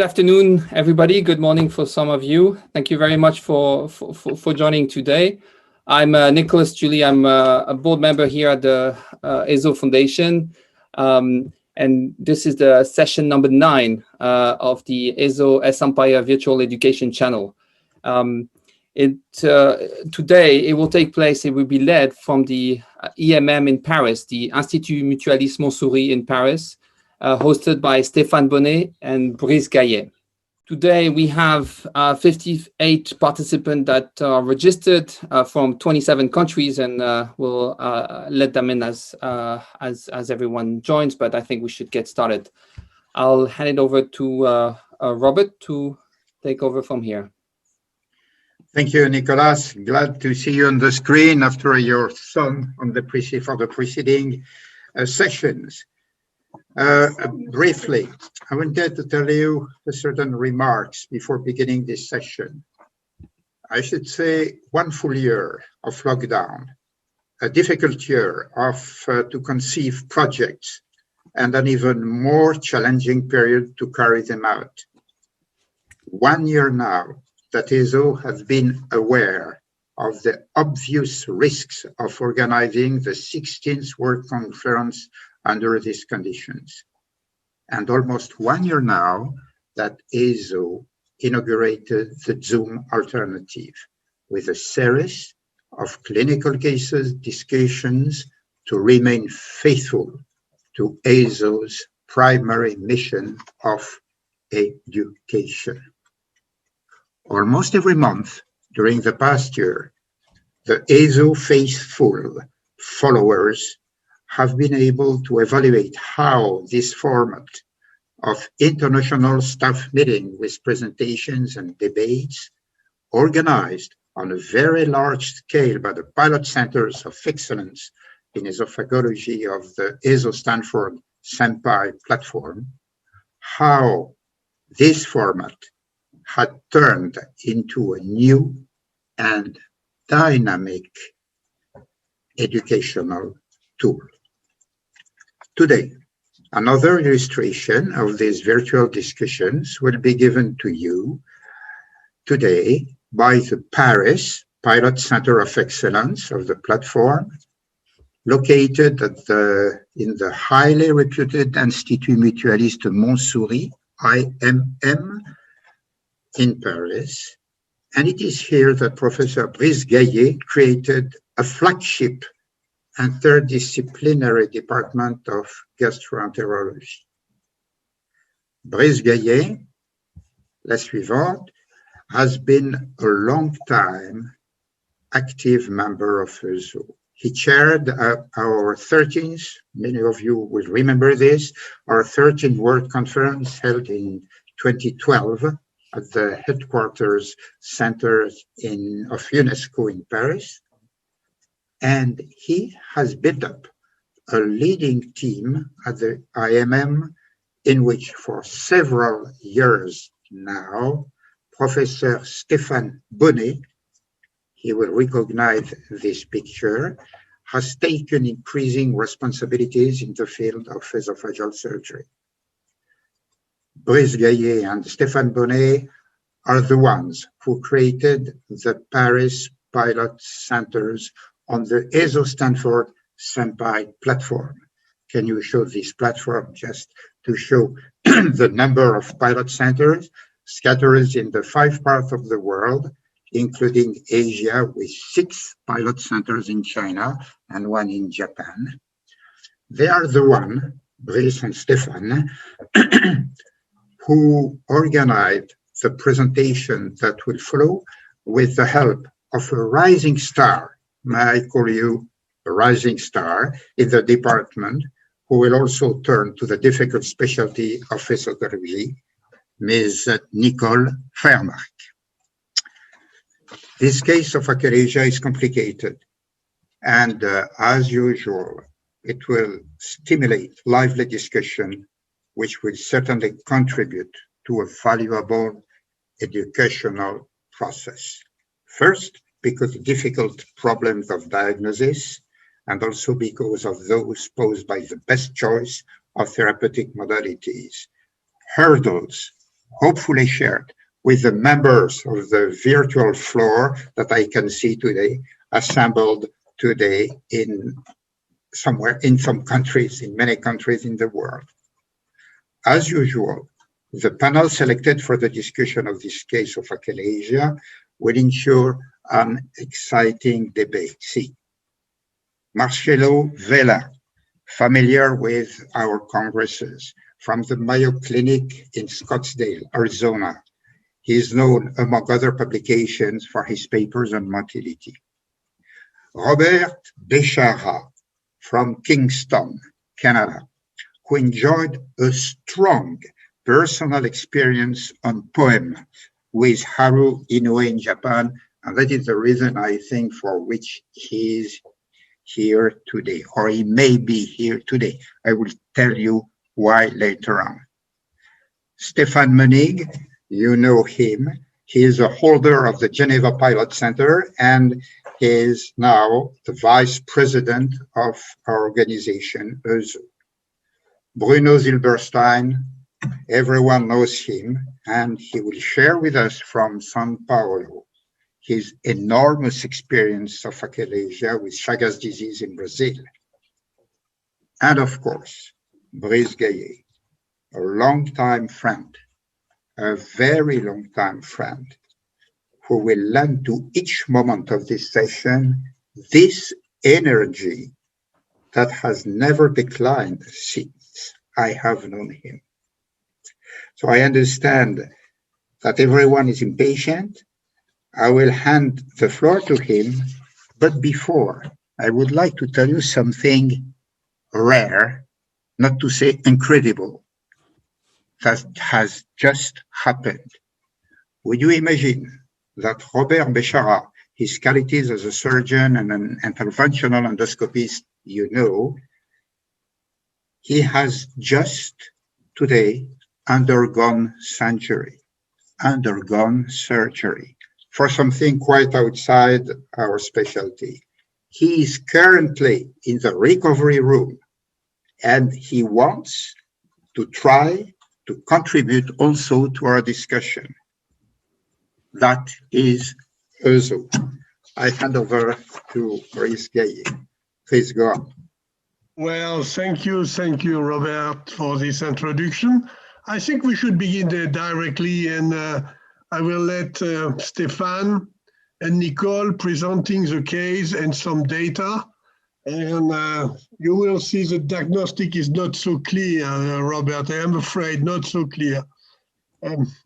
Good afternoon, everybody. Good morning for some of you. Thank you very much for joining today. I'm Nicholas Julie. I'm a board member here at the OESO Foundation. And this is the session number 9 of the OESO-SEMPIRE Virtual Education Channel. Today, it will take place, it will be led from the IMM in Paris, the Institut Mutualiste Montsouris in Paris, hosted by Stéphane Bonnet and Brice Gaillet. Today, we have 58 participants that are registered from 27 countries, and we'll let them in as everyone joins, but I think we should get started. I'll hand it over to Robert to take over from here. Thank you, Nicolas. Glad to see you on the screen after your son on the preceding sessions. Briefly, I wanted to tell you certain remarks before beginning this session. I should say 1 full year of lockdown, a difficult year to conceive projects, and an even more challenging period to carry them out. 1 year now that OESO has been aware of the obvious risks of organizing the 16th World Conference under these conditions. And almost 1 year now that OESO inaugurated the Zoom alternative with a series of clinical cases discussions to remain faithful to OESO's primary mission of education. Almost every month during the past year, the OESO faithful followers have been able to evaluate how this format of international staff meeting with presentations and debates organized on a very large scale by the pilot centers of excellence in esophagology of the OESO-SEMPIRE platform, how this format had turned into a new and dynamic educational tool. Today, another illustration of these virtual discussions will be given to you today by the Paris Pilot Center of Excellence of the platform, located in the highly reputed Institut Mutualiste Montsouris, IMM, in Paris. And it is here that Professor Brice Gaillet created a flagship interdisciplinary department of gastroenterology. Brice Gaillet, la suivante, has been a long time active member of OESO. He chaired our 13th, many of you will remember this, our 13th World Conference held in 2012 at the headquarters center of UNESCO in Paris. And he has built up a leading team at the IMM in which for several years now, Professor Stéphane Bonnet, he will recognize this picture, has taken increasing responsibilities in the field of esophageal surgery. Brice Gaillet and Stéphane Bonnet are the ones who created the Paris Pilot Centers on the OESO-SEMPIRE platform. Can you show this platform just to show the number of pilot centers scattered in the 5 parts of the world, including Asia with 6 pilot centers in China and 1 in Japan. They are the one, Brice and Stéphane, who organized the presentation that will follow with the help of a rising star. May I call you a rising star in the department, who will also turn to the difficult specialty of esophageology, Ms. Nicole Feiermark. This case of achalasia is complicated, and as usual, it will stimulate lively discussion, which will certainly contribute to a valuable educational process. First, because of difficult problems of diagnosis, and also because of those posed by the best choice of therapeutic modalities. Hurdles hopefully shared with the members of the virtual floor that I can see today, assembled today in some countries, in many countries in the world. As usual, the panel selected for the discussion of this case of achalasia will ensure an exciting debate. See, Marcelo Vela, familiar with our congresses, from the Mayo Clinic in Scottsdale, Arizona. He is known, among other publications, for his papers on motility. Robert Béchara from Kingston, Canada, who enjoyed a strong personal experience on poem with Haru Inoue in Japan, and that is the reason, I think, for which he is here today, or he may be here today. I will tell you why later on. Stéphane Menig, you know him. He is a holder of the Geneva Pilot Center and is now the vice president of our organization, OESO. Bruno Zilberstein, everyone knows him, and he will share with us from São Paulo his enormous experience of achalasia with Chagas disease in Brazil. And of course, Brice Gaillet, a longtime friend, a very long-time friend, who will lend to each moment of this session this energy that has never declined since I have known him. So I understand that everyone is impatient. I will hand the floor to him, but before, I would like to tell you something rare, not to say incredible, that has just happened. Would you imagine that Robert Béchara, his qualities as a surgeon and an interventional endoscopist, you know, he has just today undergone surgery for something quite outside our specialty. He is currently in the recovery room, and he wants to try to contribute also to our discussion. That is OESO. I hand over to Brice Gaillet. Please go on. Well, thank you, Robert, for this introduction. I think we should begin directly, and I will let Stéphane and Nicole presenting the case and some data. And you will see the diagnostic is not so clear, Robert. I am afraid not so clear.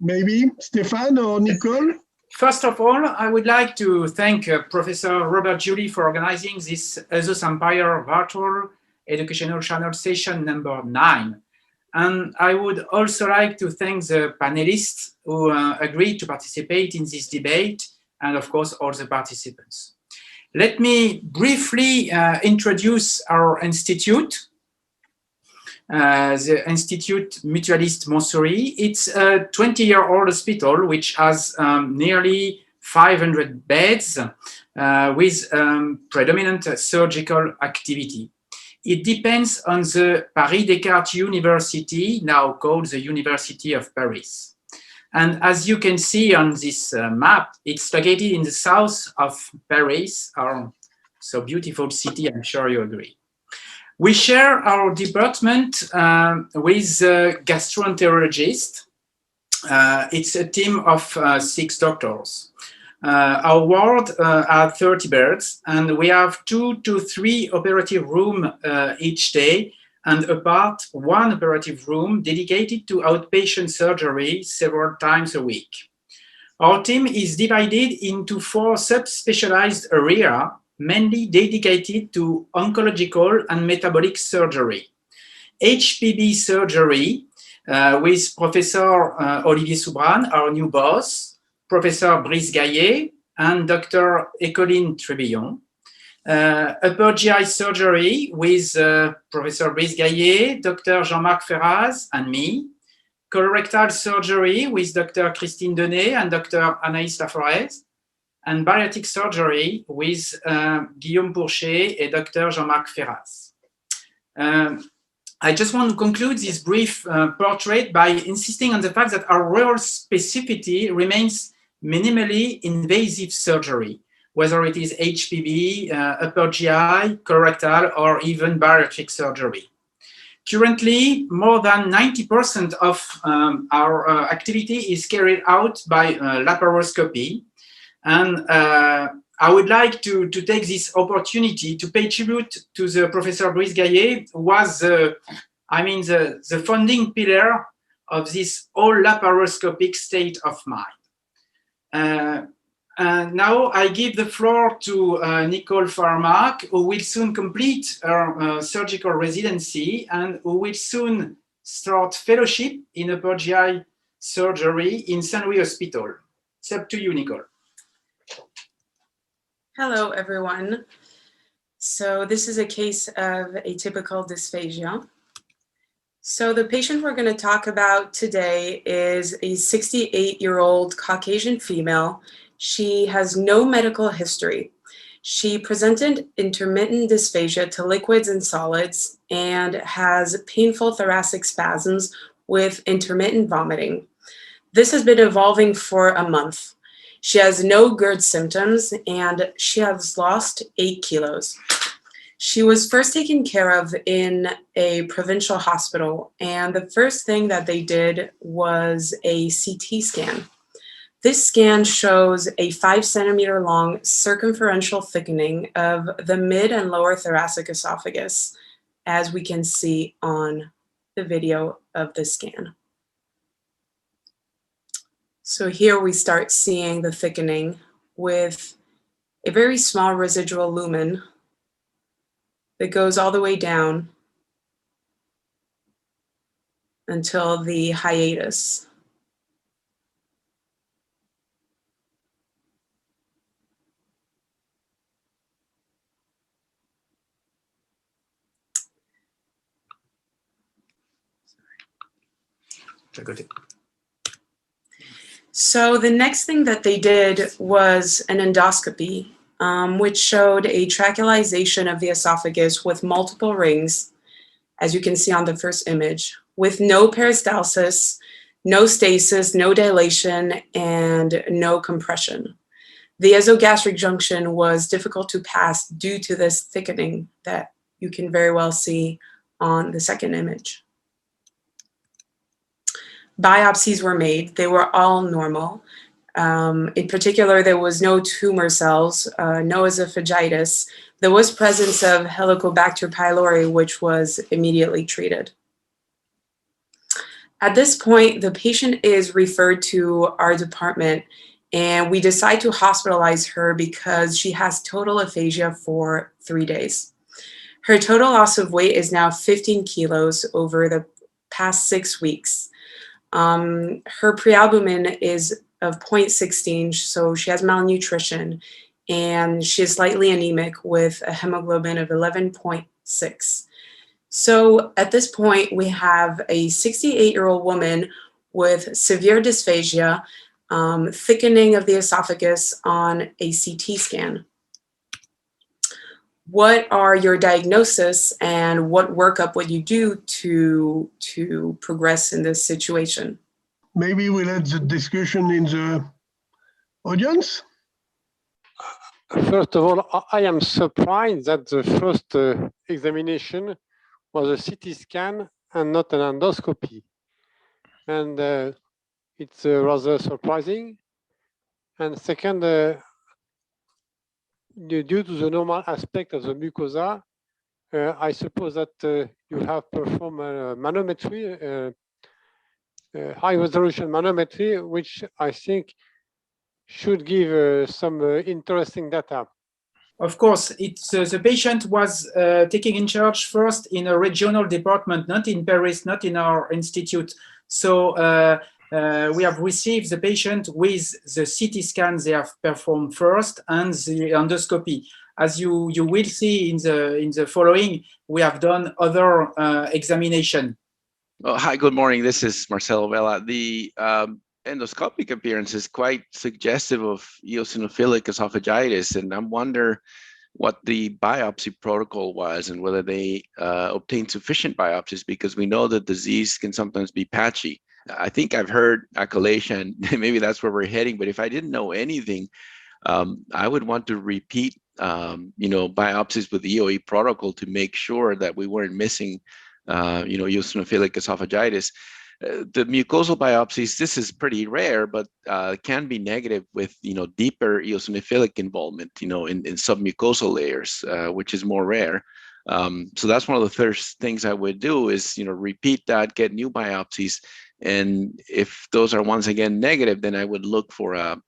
Maybe Stéphane or Nicole? First of all, I would like to thank Professor Robert Julie for organizing this OESO-SEMPIRE virtual educational channel session number 9. And I would also like to thank the panelists who agreed to participate in this debate, and of course, all the participants. Let me briefly introduce our institute. The Institut Mutualiste Montsouris. It's a 20-year-old hospital which has nearly 500 beds with predominant surgical activity. It depends on the Paris Descartes University, now called the University of Paris. And as you can see on this map, it's located in the south of Paris, our so beautiful city, I'm sure you agree. We share our department with a gastroenterologist. It's a team of 6 doctors. Our ward are 30 beds, and we have 2 to 3 operative rooms each day, and apart 1 operative room dedicated to outpatient surgery several times a week. Our team is divided into 4 subspecialized areas, mainly dedicated to oncological and metabolic surgery. HPB surgery with Professor Olivier Soubrane, our new boss, Professor Brice Gaillet, and Dr. Écoline Trébillon. Upper GI surgery with Professor Brice Gaillet, Dr. Jean-Marc Ferraz, and me. Colorectal surgery with Dr. Christine Denet and Dr. Anaïs Laforez. And bariatric surgery with Guillaume Pourchet and Dr. Jean-Marc Ferraz. I just want to conclude this brief portrait by insisting on the fact that our real specificity remains minimally invasive surgery, whether it is HPB, upper GI, colorectal, or even bariatric surgery. Currently, more than 90% of our activity is carried out by laparoscopy. And I would like to take this opportunity to pay tribute to the Professor Brice Gaillet, who was, the founding pillar of this all laparoscopic state of mind. And now I give the floor to Nicole Farmark, who will soon complete her surgical residency and who will soon start fellowship in upper GI surgery in Saint Louis Hospital. It's up to you, Nicole. Hello, everyone. So this is a case of atypical dysphagia. So the patient we're going to talk about today is a 68-year-old Caucasian female. She has no medical history. She presented intermittent dysphagia to liquids and solids and has painful thoracic spasms with intermittent vomiting. This has been evolving for a month. She has no GERD symptoms and she has lost 8 kilos. She was first taken care of in a provincial hospital, and the first thing that they did was a CT scan. This scan shows a 5-centimeter long circumferential thickening of the mid and lower thoracic esophagus, as we can see on the video of the scan. So here we start seeing the thickening with a very small residual lumen that goes all the way down until the hiatus. So the next thing that they did was an endoscopy, which showed a trachealization of the esophagus with multiple rings, as you can see on the first image, with no peristalsis, no stasis, no dilation, and no compression. The esogastric junction was difficult to pass due to this thickening that you can very well see on the second image. Biopsies were made. They were all normal. In particular, there was no tumor cells, no esophagitis. There was presence of Helicobacter pylori, which was immediately treated. At this point, the patient is referred to our department, and we decide to hospitalize her because she has total aphasia for 3 days. Her total loss of weight is now 15 kilos over the past 6 weeks. Her prealbumin is of 0.16, so she has malnutrition, and she is slightly anemic with a hemoglobin of 11.6. So at this point, we have a 68-year-old woman with severe dysphagia, thickening of the esophagus on a CT scan. What are your diagnosis and what workup would you do to progress in this situation? Maybe we'll have the discussion in the audience. First of all, I am surprised that the first examination was a CT scan and not an endoscopy. And it's rather surprising. And second, due to the normal aspect of the mucosa, I suppose that you have performed a manometry, high resolution manometry, which I think should give some interesting data. Of course, it's the patient was taken in charge first in a regional department, not in Paris, not in our institute. So we have received the patient with the CT scan they have performed first and the endoscopy. As you will see in the following, we have done other examination. Oh, hi, good morning. This is Marcelo Vela. The endoscopic appearance is quite suggestive of eosinophilic esophagitis, and I wonder what the biopsy protocol was and whether they obtained sufficient biopsies, because we know that disease can sometimes be patchy. I think I've heard achalasia, and maybe that's where we're heading, but if I didn't know anything, I would want to repeat, biopsies with the EOE protocol to make sure that we weren't missing, eosinophilic esophagitis. The mucosal biopsies, this is pretty rare, but can be negative with, deeper eosinophilic involvement, in submucosal layers, which is more rare. So that's one of the first things I would do is, repeat that, get new biopsies. And if those are once again negative, then I would look for a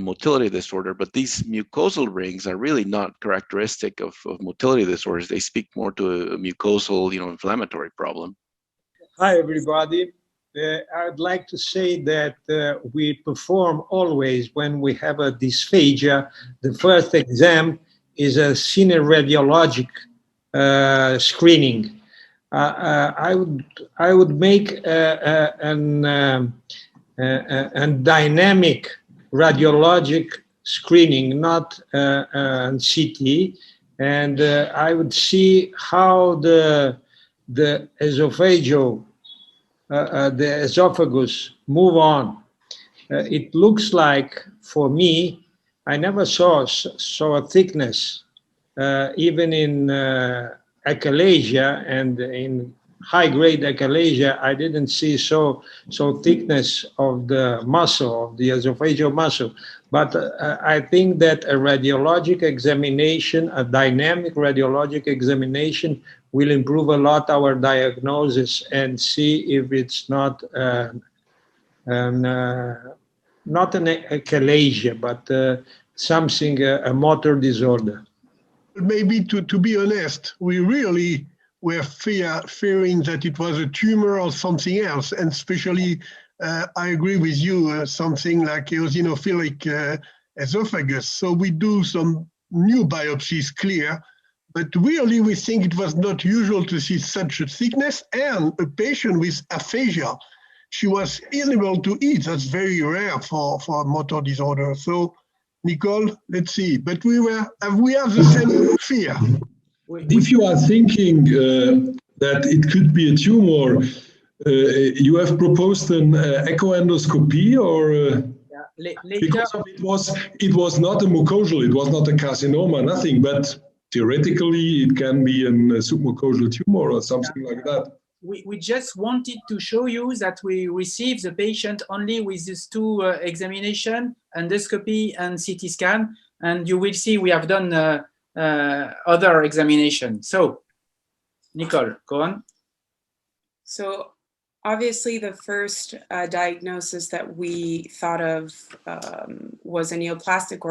motility disorder. But these mucosal rings are really not characteristic of motility disorders. They speak more to a mucosal, inflammatory problem. Hi, everybody. I'd like to say that we perform always when we have a dysphagia. The first exam is a cineradiologic screening. I would make a dynamic radiologic screening, not CT, and I would see how the the esophagus move on. It looks like, for me, I never saw a thickness, even in achalasia, and in high-grade achalasia, I didn't see so thickness of the muscle, of the esophageal muscle. But I think that a radiologic examination, a dynamic radiologic examination, will improve a lot our diagnosis and see if it's not not an achalasia, but something, a motor disorder. Maybe to be honest, we really were fearing that it was a tumor or something else, and especially, I agree with you, something like eosinophilic esophagus. So we do some new biopsies clear, but really we think it was not usual to see such a thickness, and a patient with aphasia. She was unable to eat. That's very rare for a motor disorder. So, Nicole, let's see. But we have the same fear. If you are thinking that it could be a tumor, you have proposed an echoendoscopy, or because it was not a mucosal, it was not a carcinoma, nothing, but theoretically it can be a submucosal tumor or something like that. We just wanted to show you that we received the patient only with these two examination, endoscopy and CT scan, and you will see we have done other examination. So, Nicole, go on. So obviously the first diagnosis that we thought of was a neoplastic,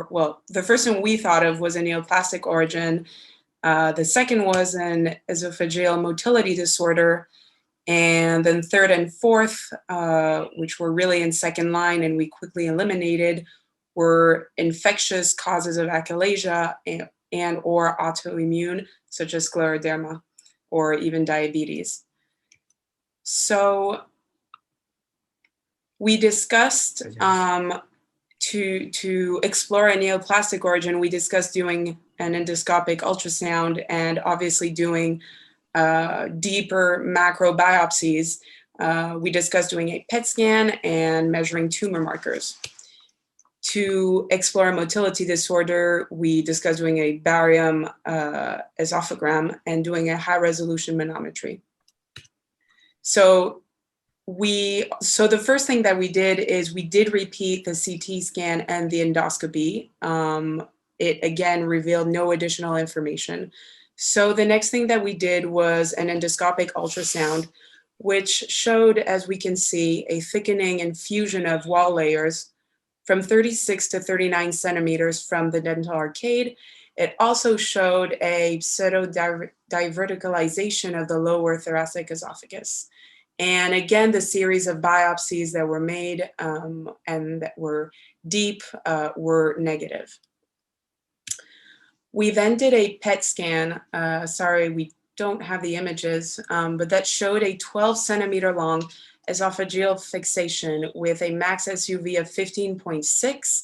the first one we thought of was a neoplastic origin. The second was an esophageal motility disorder. And then third and fourth, which were really in second line and we quickly eliminated, were infectious causes of achalasia and or autoimmune, such as scleroderma or even diabetes. So we discussed to explore a neoplastic origin, we discussed doing an endoscopic ultrasound and obviously doing deeper macro biopsies. We discussed doing a PET scan and measuring tumor markers. To explore a motility disorder, we discussed doing a barium esophagram and doing a high resolution manometry. So the first thing that we did is we did repeat the CT scan and the endoscopy. It again revealed no additional information. So the next thing that we did was an endoscopic ultrasound, which showed, as we can see, a thickening and fusion of wall layers from 36 to 39 centimeters from the dental arcade. It also showed a pseudo-diverticalization of the lower thoracic esophagus. And again, the series of biopsies that were made and that were deep were negative. We then did a PET scan. Sorry, we don't have the images, but that showed a 12 centimeter long esophageal fixation with a max SUV of 15.6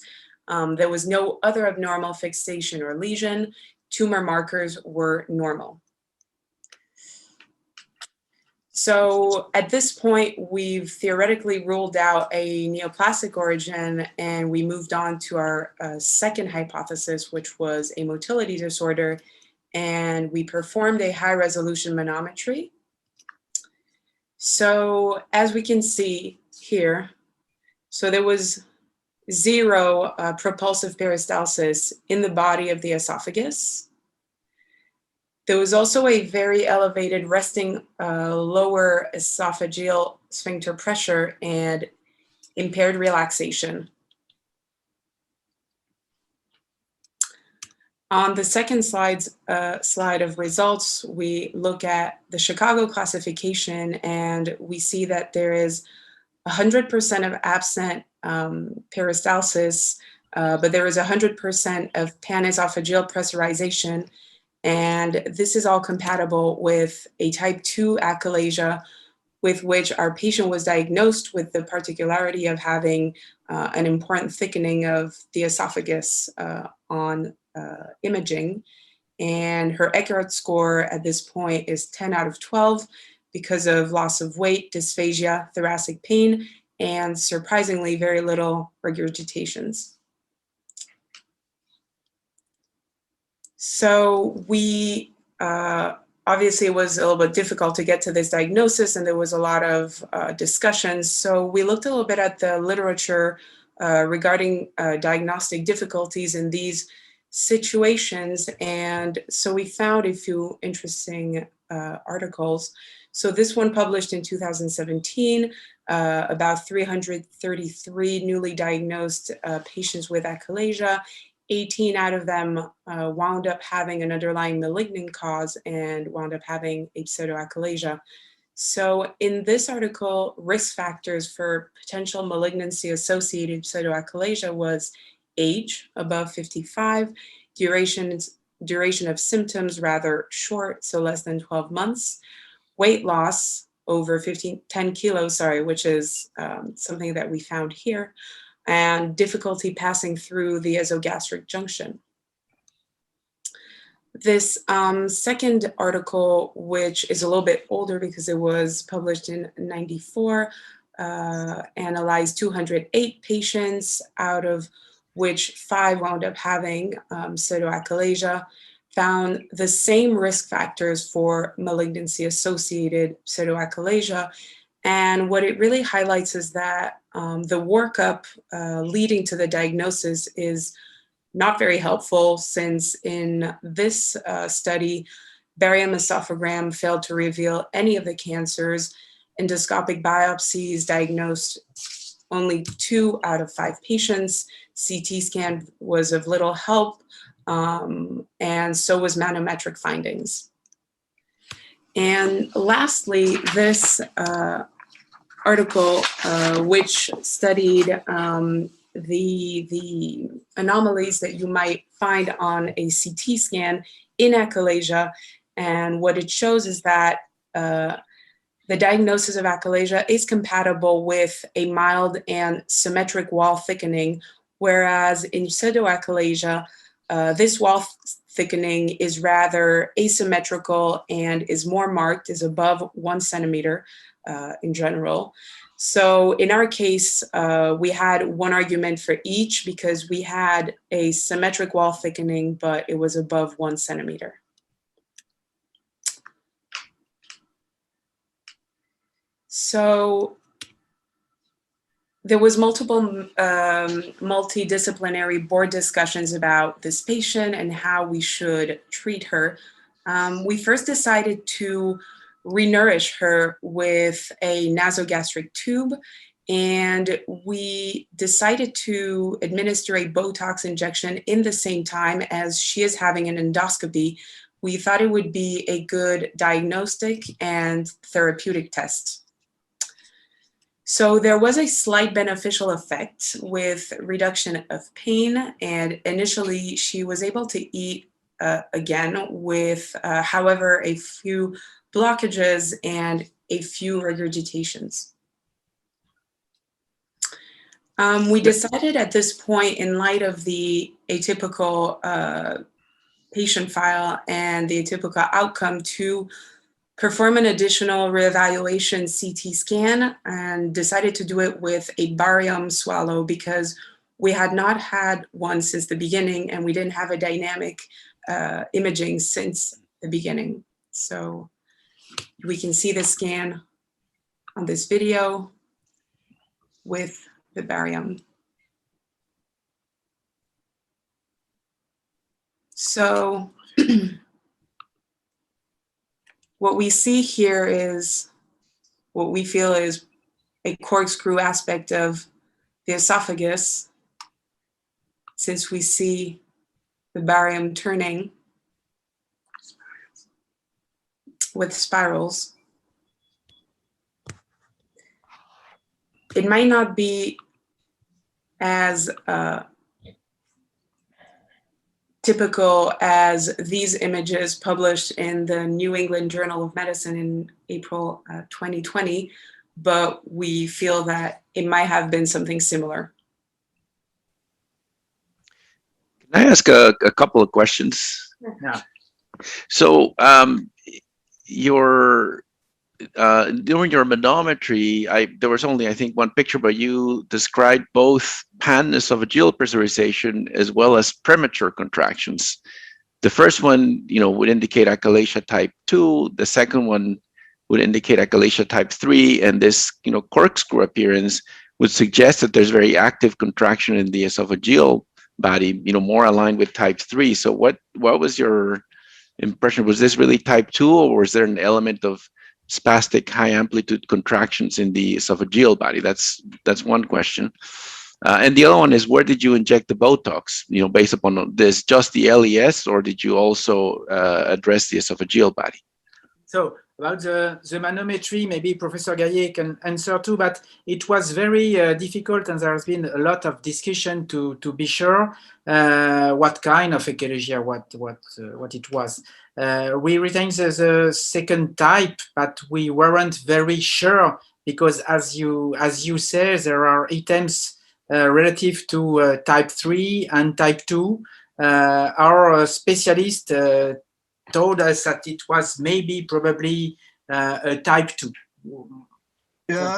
There was no other abnormal fixation or lesion. Tumor markers were normal. So at this point, we've theoretically ruled out a neoplastic origin, and we moved on to our second hypothesis, which was a motility disorder. And we performed a high resolution manometry. So as we can see here, so there was 0 propulsive peristalsis in the body of the esophagus. There was also a very elevated resting lower esophageal sphincter pressure and impaired relaxation. On the second slide of results, we look at the Chicago classification, and we see that there is 100% of absent peristalsis, but there is 100% of panesophageal pressurization. And this is all compatible with a type 2 achalasia, with which our patient was diagnosed with the particularity of having an important thickening of the esophagus on imaging. And her Eckhart score at this point is 10 out of 12 because of loss of weight, dysphagia, thoracic pain, and surprisingly very little regurgitations. So we, obviously it was a little bit difficult to get to this diagnosis, and there was a lot of discussions. So we looked a little bit at the literature regarding diagnostic difficulties in these situations. And so we found a few interesting articles. So this one published in 2017, about 333 newly diagnosed patients with achalasia. 18 out of them wound up having an underlying malignant cause and wound up having a pseudoachalasia. So in this article, risk factors for potential malignancy-associated pseudoachalasia was age, above 55, duration of symptoms rather short, so less than 12 months, weight loss over 10 kilos, which is something that we found here, and difficulty passing through the esogastric junction. This second article, which is a little bit older because it was published in '94, analyzed 208 patients, out of which 5 wound up having pseudoachalasia, found the same risk factors for malignancy-associated pseudoachalasia. And what it really highlights is that the workup leading to the diagnosis is not very helpful, since in this study, barium esophagram failed to reveal any of the cancers. Endoscopic biopsies diagnosed only 2 out of 5 patients. CT scan was of little help, and so was manometric findings. And lastly, this article, which studied the anomalies that you might find on a CT scan in achalasia. And what it shows is that the diagnosis of achalasia is compatible with a mild and symmetric wall thickening, whereas in pseudoachalasia, this wall thickening is rather asymmetrical and is more marked, is above 1 centimeter in general. So in our case, we had one argument for each because we had a symmetric wall thickening, but it was above 1 centimeter. So there was multiple multidisciplinary board discussions about this patient and how we should treat her. We first decided to renourish her with a nasogastric tube, and we decided to administer a Botox injection in the same time as she is having an endoscopy. We thought it would be a good diagnostic and therapeutic test. So there was a slight beneficial effect with reduction of pain, and initially she was able to eat again with, however, a few blockages and a few regurgitations. We decided at this point, in light of the atypical patient file and the atypical outcome, to perform an additional reevaluation CT scan, and decided to do it with a barium swallow because we had not had one since the beginning and we didn't have a dynamic imaging since the beginning. So we can see the scan on this video with the barium. So what we see here is what we feel is a corkscrew aspect of the esophagus, since we see the barium turning with spirals. It might not be as typical as these images published in the New England Journal of Medicine in April 2020, but we feel that it might have been something similar. Can I ask a couple of questions? Yeah. So during your manometry, there was only, I think, one picture, but you described both pan-esophageal pressurization as well as premature contractions. The first one, would indicate achalasia type 2. The second one would indicate achalasia type 3. And this, corkscrew appearance would suggest that there's very active contraction in the esophageal body, more aligned with type 3. So what was your impression? Was this really type 2, or was there an element of spastic high amplitude contractions in the esophageal body? That's one question. And the other one is, where did you inject the Botox? Based upon this, just the LES, or did you also address the esophageal body? So about the manometry, maybe Professor Gaillet can answer too, but it was very difficult, and there has been a lot of discussion to be sure what kind of achalasia, what it was. We retained the second type, but we weren't very sure because, as you say, there are items relative to type 3 and type 2. Our specialist told us that it was probably a type 2. Yeah,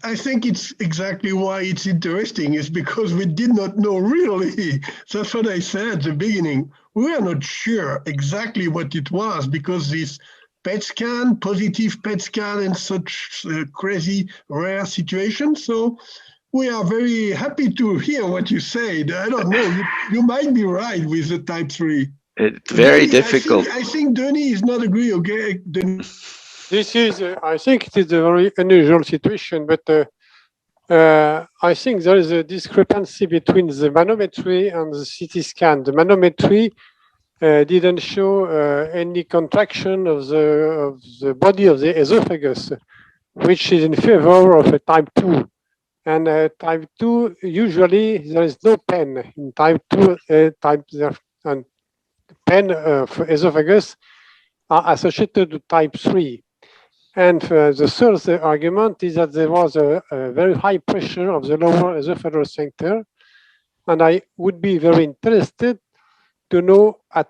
I think it's exactly why it's interesting, is because we did not know really. That's what I said at the beginning. We are not sure exactly what it was, because this PET scan, positive PET scan, and such crazy rare situations. So we are very happy to hear what you said. I don't know, you might be right with the type 3. It's very difficult. I think Denis is not agree, okay? This is, I think it is a very unusual situation, but I think there is a discrepancy between the manometry and the CT scan. The manometry didn't show any contraction of the body of the esophagus, which is in favor of a type 2. And type 2, usually there is no pen. In type 2, and pen of esophagus are associated to type 3. And the third argument is that there was a very high pressure of the lower esophageal sphincter. And I would be very interested to know at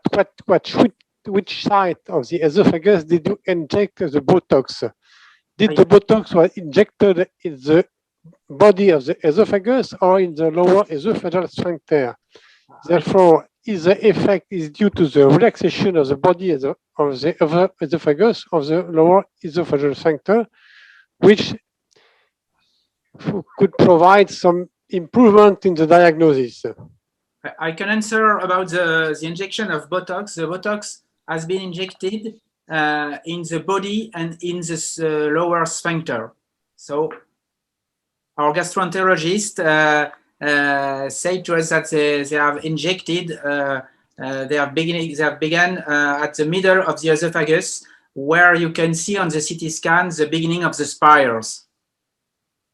which side of the esophagus did you inject the Botox? Did the Botox was injected in the body of the esophagus or in the lower esophageal sphincter? Therefore, if the effect is due to the relaxation of the body of the esophagus of the lower esophageal sphincter, which could provide some improvement in the diagnosis. I can answer about the injection of Botox. The Botox has been injected in the body and in the lower sphincter. So our gastroenterologist said to us that they have injected, they have begun at the middle of the esophagus, where you can see on the CT scan the beginning of the spirals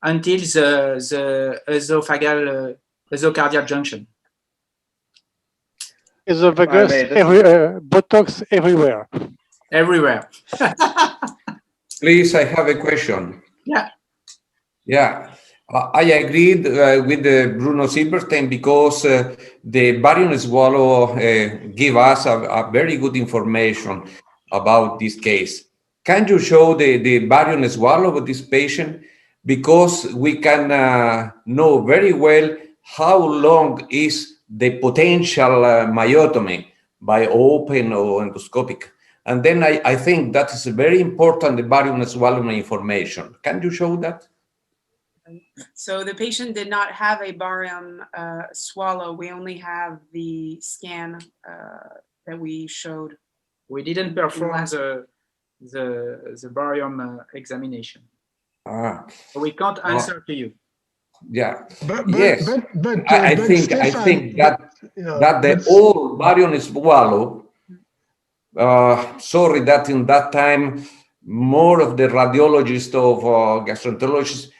until the esophageal junction. Esophagus, Botox everywhere. Everywhere. Please, I have a question. Yeah. Yeah. I agreed with Bruno Silberstein because the barium swallow give us a very good information about this case. Can you show the barium swallow of this patient? Because we can know very well how long is the potential myotomy by open or endoscopic. And then I think that is very important, the barium swallow information. Can you show that? So the patient did not have a barium swallow. We only have the scan that we showed. We didn't perform the barium examination. So we can't answer to you. Yeah. But yes. I think Stefan, that the old barium swallow. Sorry that in that time more of the radiologists of gastroenterologists,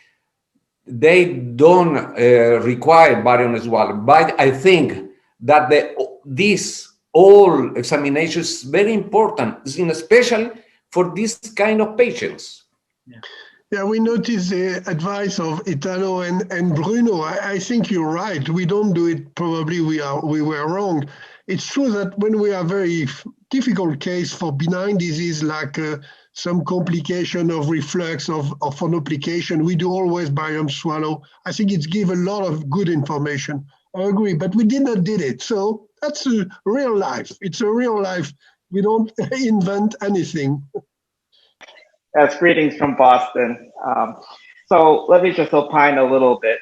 they don't require barium swallow, but I think that this all examination is very important, especially for this kind of patients. Yeah, we noticed the advice of Italo and Bruno. I think you're right. We don't do it. Probably we were wrong. It's true that when we have very difficult case for benign disease like some complication of reflux of phonoplication, we do always barium swallow. I think it's give a lot of good information. I agree, but we did not did it. So that's a real life. It's a real life. We don't invent anything. Yes, greetings from Boston. So let me just opine a little bit.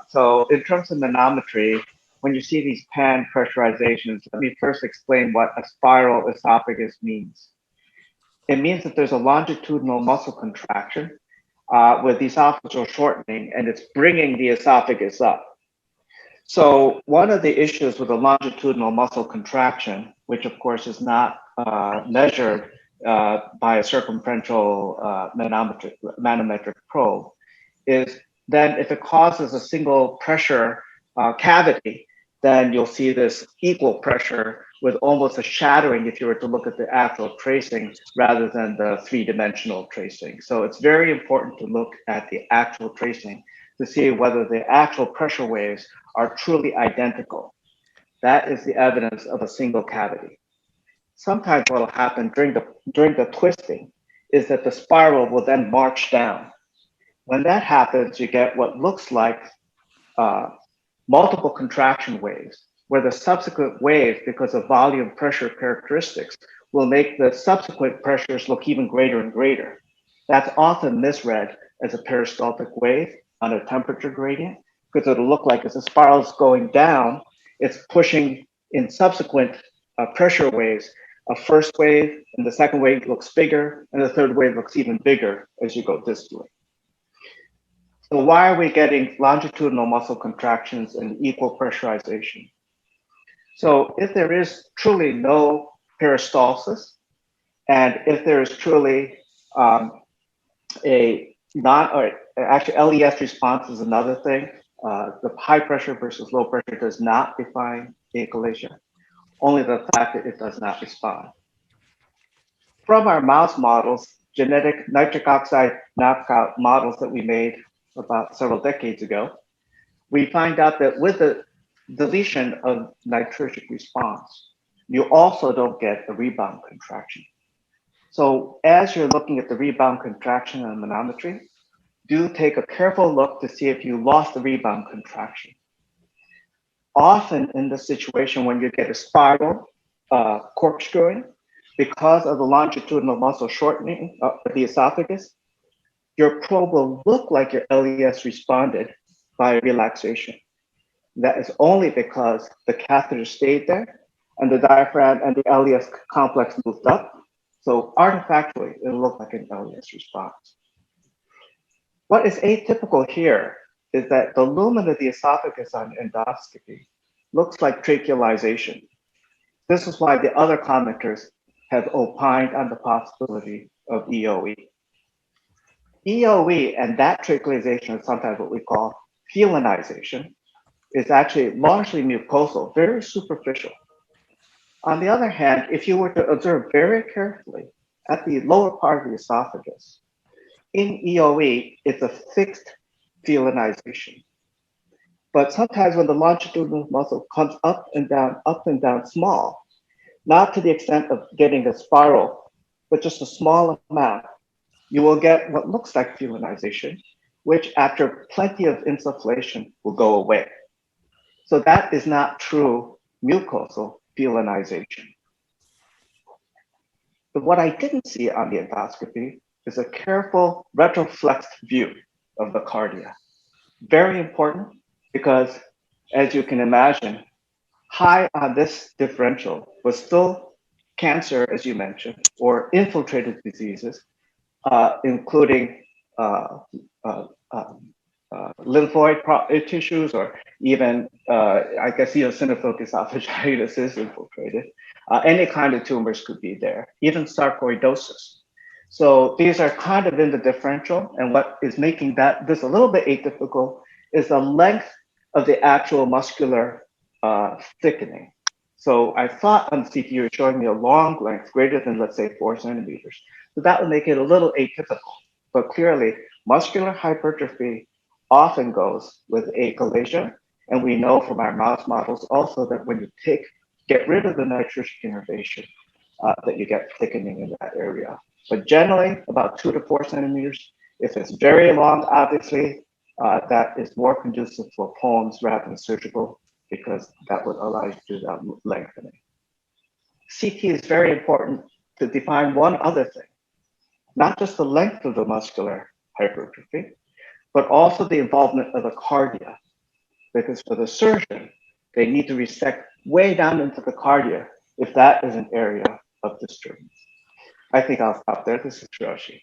So in terms of manometry, when you see these pan pressurizations, let me first explain what a spiral esophagus means. It means that there's a longitudinal muscle contraction with esophageal shortening, and it's bringing the esophagus up. So one of the issues with a longitudinal muscle contraction, which of course is not measured by a circumferential manometric probe, is then if it causes a single pressure cavity, then you'll see this equal pressure with almost a shattering if you were to look at the actual tracing rather than the three-dimensional tracing. So it's very important to look at the actual tracing to see whether the actual pressure waves are truly identical. That is the evidence of a single cavity. Sometimes what will happen during the twisting is that the spiral will then march down. When that happens, you get what looks like multiple contraction waves, where the subsequent wave, because of volume pressure characteristics, will make the subsequent pressures look even greater and greater. That's often misread as a peristaltic wave on a temperature gradient, because it'll look like as the spiral is going down, it's pushing in subsequent pressure waves. A first wave and the second wave looks bigger, and the third wave looks even bigger as you go distally. So why are we getting longitudinal muscle contractions and equal pressurization? So if there is truly no peristalsis, and if there is truly actually LES response is another thing. The high pressure versus low pressure does not define achalasia, only the fact that it does not respond. From our mouse models, genetic nitric oxide knockout models that we made about several decades ago, we find out that with the deletion of nitric response, you also don't get a rebound contraction. So as you're looking at the rebound contraction on manometry, do take a careful look to see if you lost the rebound contraction. Often in the situation when you get a spiral corkscrewing, because of the longitudinal muscle shortening of the esophagus, your probe will look like your LES responded by relaxation. That is only because the catheter stayed there and the diaphragm and the LES complex moved up. So artifactually, it'll look like an LES response. What is atypical here is that the lumen of the esophagus on endoscopy looks like trachealization. This is why the other commenters have opined on the possibility of EOE. EOE and that trachealization is sometimes what we call felinization, is actually largely mucosal, very superficial. On the other hand, if you were to observe very carefully at the lower part of the esophagus, in EOE, it's a fixed felinization. But sometimes when the longitudinal muscle comes up and down small, not to the extent of getting a spiral, but just a small amount, you will get what looks like felinization, which after plenty of insufflation will go away. So that is not true mucosal felinization. But what I didn't see on the endoscopy is a careful retroflexed view of the cardia. Very important because, as you can imagine, high on this differential was still cancer, as you mentioned, or infiltrated diseases, including lymphoid tissues, or even, I guess, eosinophilic esophagitis is infiltrated. Any kind of tumors could be there, even sarcoidosis. So these are kind of in the differential, and what is making this a little bit atypical is the length of the actual muscular thickening. So I thought on CT you were showing me a long length greater than, let's say, 4 centimeters. So that would make it a little atypical. But clearly, muscular hypertrophy often goes with achalasia. And we know from our mouse models also that when you get rid of the nitrogen innervation, that you get thickening in that area. But generally, about 2 to 4 centimeters. If it's very long, obviously, that is more conducive for POEMs rather than surgical, because that would allow you to do that lengthening. CT is very important to define one other thing, not just the length of the muscular hypertrophy, but also the involvement of the cardia. Because for the surgeon, they need to resect way down into the cardia if that is an area of disturbance. I think I'll stop there. This is Hiroshi.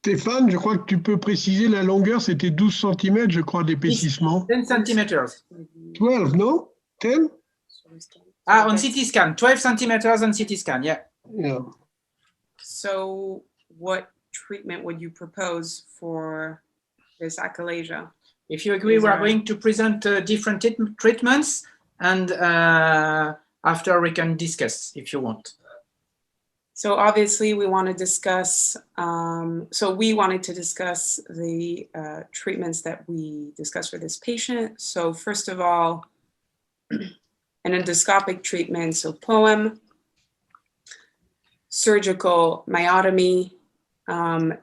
Stéphane, je crois que tu peux préciser la longueur, c'était 12 cm, je crois, d'épaississement. 10 centimeters. 12, no? 10? On CT scan, 12 centimeters on CT scan, yeah. Yeah. So what treatment would you propose for this achalasia? If you agree, we are going to present different treatments, and after we can discuss if you want. So obviously we want to discuss, we wanted to discuss the treatments that we discussed for this patient. So first of all, an endoscopic treatment, so POEM, surgical myotomy,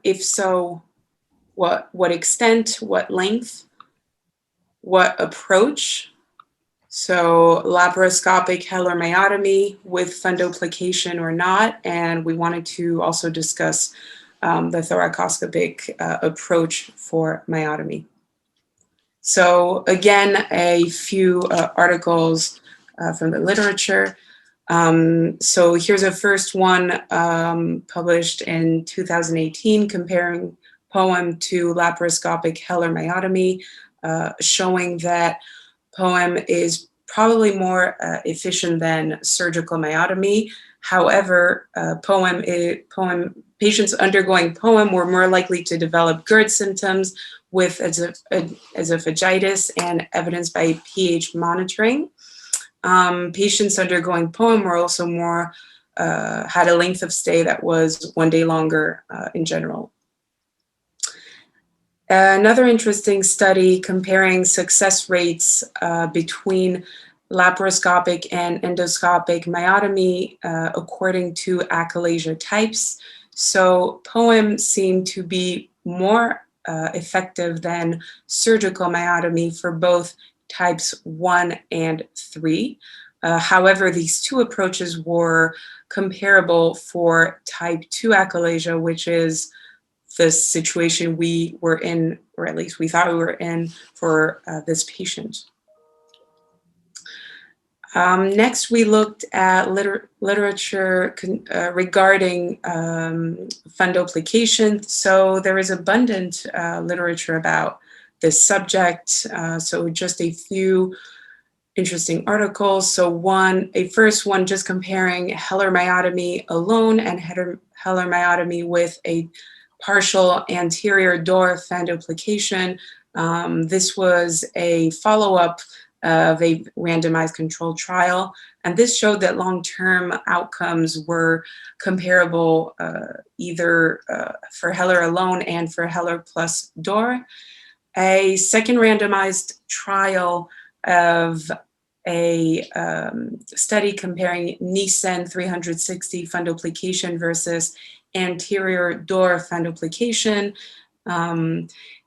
if so, what extent, what length, what approach. So laparoscopic hilar myotomy with fundoplication or not. And we wanted to also discuss the thoracoscopic approach for myotomy. So again, a few articles from the literature. So here's a first one published in 2018 comparing POEM to laparoscopic hilar myotomy, showing that POEM is probably more efficient than surgical myotomy. However, patients undergoing POEM were more likely to develop GERD symptoms with esophagitis and evidenced by pH monitoring. Patients undergoing POEM were also more, had a length of stay that was 1 day longer in general. Another interesting study comparing success rates between laparoscopic and endoscopic myotomy according to achalasia types. So POEM seemed to be more effective than surgical myotomy for both types 1 and 3. However, these two approaches were comparable for type 2 achalasia, which is the situation we were in, or at least we thought we were in for this patient. Next, we looked at literature regarding fundoplication. So there is abundant literature about this subject. So just a few interesting articles. So a first one just comparing hilar myotomy alone and hilar myotomy with a partial anterior door fundoplication. This was a follow-up of a randomized controlled trial, and this showed that long-term outcomes were comparable either for hilar alone and for hilar plus door. a second randomized trial of a study comparing Nissen 360 fundoplication versus anterior door fundoplication.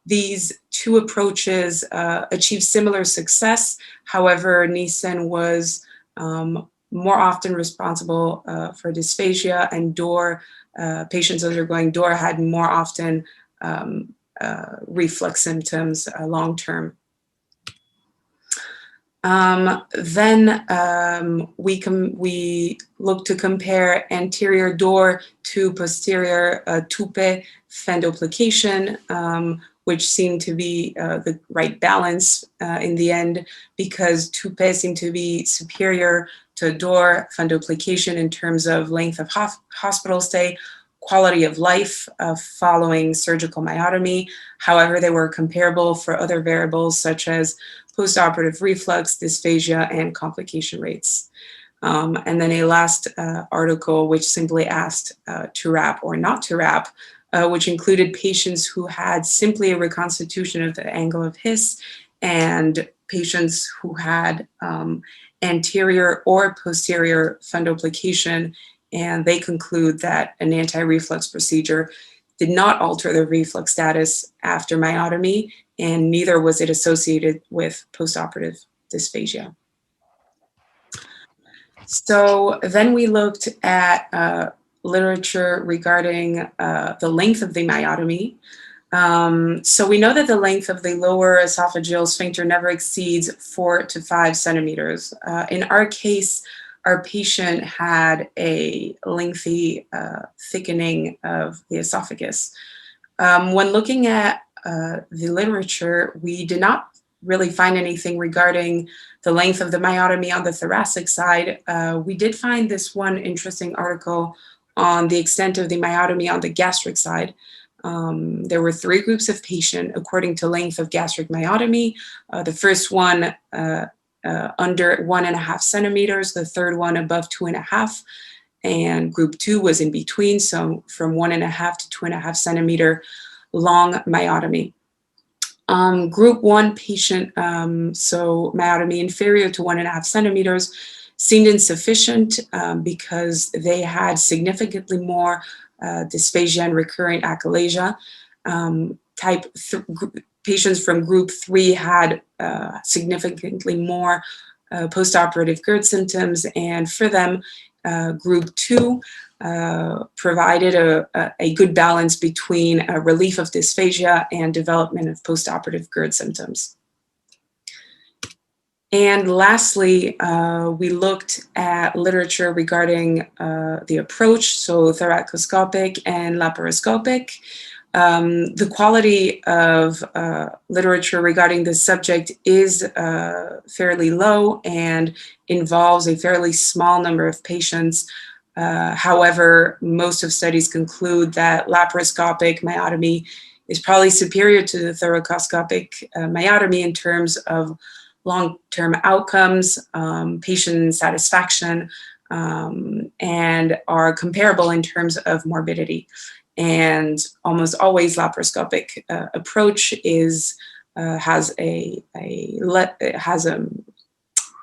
These two approaches achieved similar success. However, Nissen was more often responsible for dysphagia, and door patients undergoing door had more often reflux symptoms long-term. Then we look to compare anterior door to posterior tupe fundoplication, which seemed to be the right balance in the end, because tupe seemed to be superior to door fundoplication in terms of length of hospital stay, quality of life following surgical myotomy. However, they were comparable for other variables such as postoperative reflux, dysphagia, and complication rates. And then a last article which simply asked to wrap or not to wrap, which included patients who had simply a reconstitution of the angle of His and patients who had anterior or posterior fundoplication, and they conclude that an anti-reflux procedure did not alter the reflux status after myotomy, and neither was it associated with postoperative dysphagia. So then we looked at literature regarding the length of the myotomy. So we know that the length of the lower esophageal sphincter never exceeds 4 to 5 centimeters. In our case, our patient had a lengthy thickening of the esophagus. When looking at the literature, we did not really find anything regarding the length of the myotomy on the thoracic side. We did find this one interesting article on the extent of the myotomy on the gastric side. There were 3 groups of patients according to length of gastric myotomy. The first one under 1.5 centimeters, the third one above 2.5, and group 2 was in between, so from 1.5 to 2.5 centimeter long myotomy. Group 1 patient, so myotomy inferior to 1.5 centimeters, seemed insufficient because they had significantly more dysphagia and recurrent achalasia. Patients from group 3 had significantly more postoperative GERD symptoms, and for them, group 2 provided a good balance between relief of dysphagia and development of postoperative GERD symptoms. And lastly, we looked at literature regarding the approach, so thoracoscopic and laparoscopic. The quality of literature regarding this subject is fairly low and involves a fairly small number of patients. However, most of studies conclude that laparoscopic myotomy is probably superior to the thoracoscopic myotomy in terms of long-term outcomes, patient satisfaction, and are comparable in terms of morbidity. And almost always laparoscopic approach has a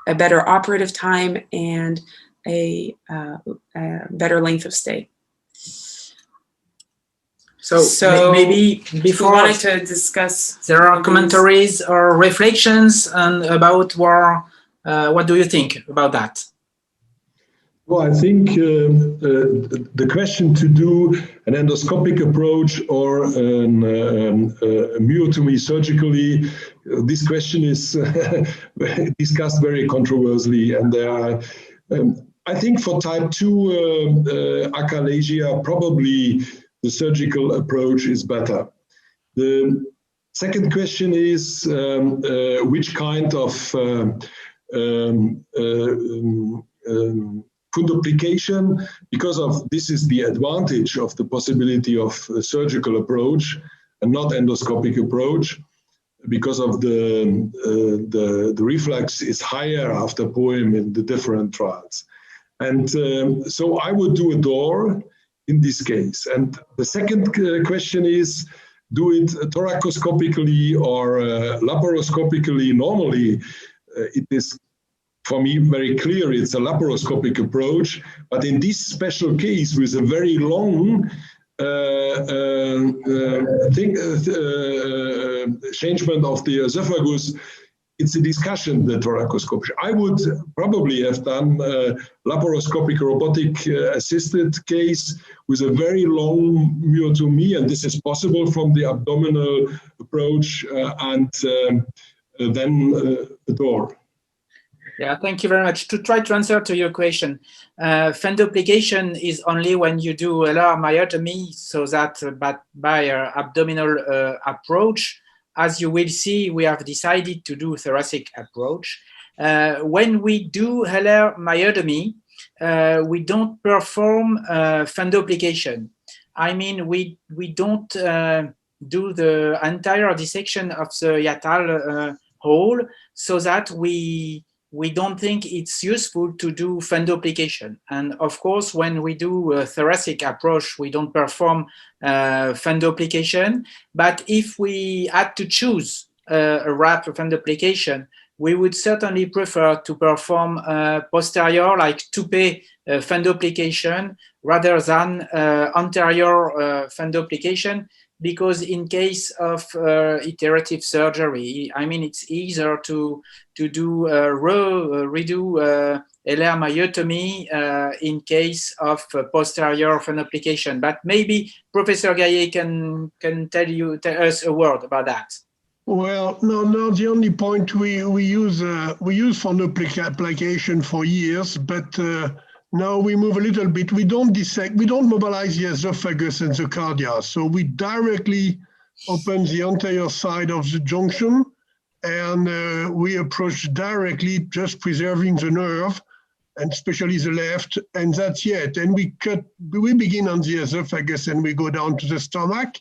better operative time and a better length of stay. So maybe before we wanted to discuss, there are commentaries or reflections about what do you think about that? Well, I think the question to do an endoscopic approach or a myotomy surgically, this question is discussed very controversially, and there are, I think for type 2 achalasia, probably the surgical approach is better. The second question is which kind of fundoplication, because of this is the advantage of the possibility of a surgical approach and not endoscopic approach, because of the reflux is higher after POEM in the different trials. And so I would do a door in this case. And the second question is do it thoracoscopically or laparoscopically. Normally, it is, for me, very clear it's a laparoscopic approach. But in this special case, with a very long changement of the esophagus, it's a discussion, the thoracoscopy. I would probably have done laparoscopic robotic assisted case with a very long myotomy, and this is possible from the abdominal approach, and then the door. Yeah, thank you very much. To try to answer to your question, fundoplication is only when you do a LR myotomy, so that by an abdominal approach. As you will see, we have decided to do thoracic approach. When we do LR myotomy, we don't perform fundoplication. I mean, we don't do the entire dissection of the hiatal hole, so that we don't think it's useful to do fundoplication. And of course, when we do a thoracic approach, we don't perform fundoplication. But if we had to choose a wrap fundoplication, we would certainly prefer to perform posterior, like toupee fundoplication, rather than anterior fundoplication, because in case of iterative surgery, I mean, it's easier to do redo LR myotomy in case of posterior fundoplication. But maybe Professor Gaillet can tell us a word about that. Well, no. The only point we use fundoplication for years, but now we move a little bit. We don't dissect, we don't mobilize the esophagus and the cardia. So we directly open the anterior side of the junction, and we approach directly, just preserving the nerve, and especially the left, and that's it. And we begin on the esophagus and we go down to the stomach.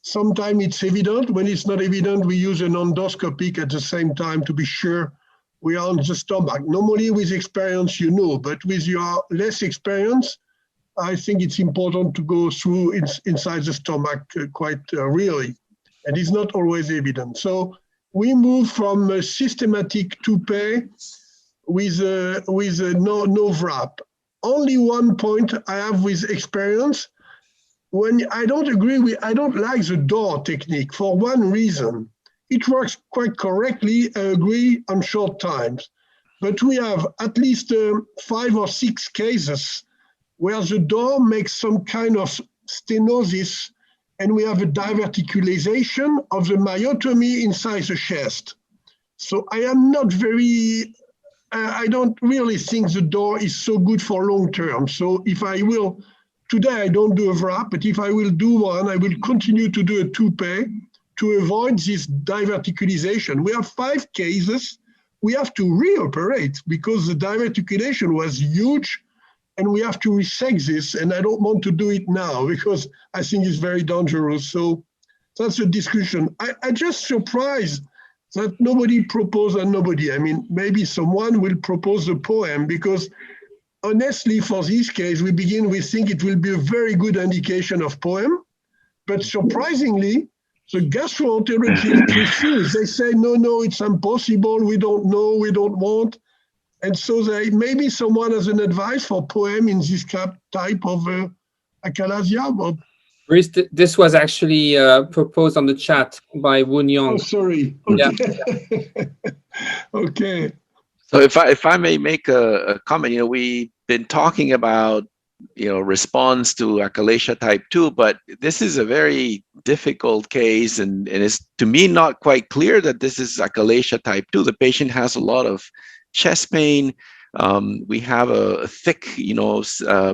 Sometimes it's evident. When it's not evident, we use an endoscopic at the same time to be sure we are on the stomach. Normally with experience, you know, but with your less experience, I think it's important to go through inside the stomach quite really, and it's not always evident. So we move from a systematic toupee with no wrap. Only one point I have with experience, when I don't like the door technique for one reason. It works quite correctly, I agree, on short times. But we have at least 5 or 6 cases where the door makes some kind of stenosis, and we have a diverticulation of the myotomy inside the chest. So I am not very, I don't really think the door is so good for long term. So if I will, today I don't do a wrap, but if I will do one, I will continue to do a toupee to avoid this diverticulation. We have 5 cases. We have to reoperate because the diverticulation was huge, and we have to resect this, and I don't want to do it now because I think it's very dangerous. So that's a discussion. I just surprised that nobody proposed, and nobody, I mean, maybe someone will propose a poem, because honestly, for this case, we think it will be a very good indication of poem, but surprisingly, the gastroenterologists refuse. They say, no, it's impossible. We don't know, we don't want. And so maybe someone has an advice for poem in this type of achalasia. But this was actually proposed on the chat by Woon Young. Oh, sorry. Okay. Yeah. Okay. So if I may make a comment, we've been talking about response to achalasia type 2, but this is a very difficult case, and it's to me not quite clear that this is achalasia type 2. The patient has a lot of chest pain. We have a thick,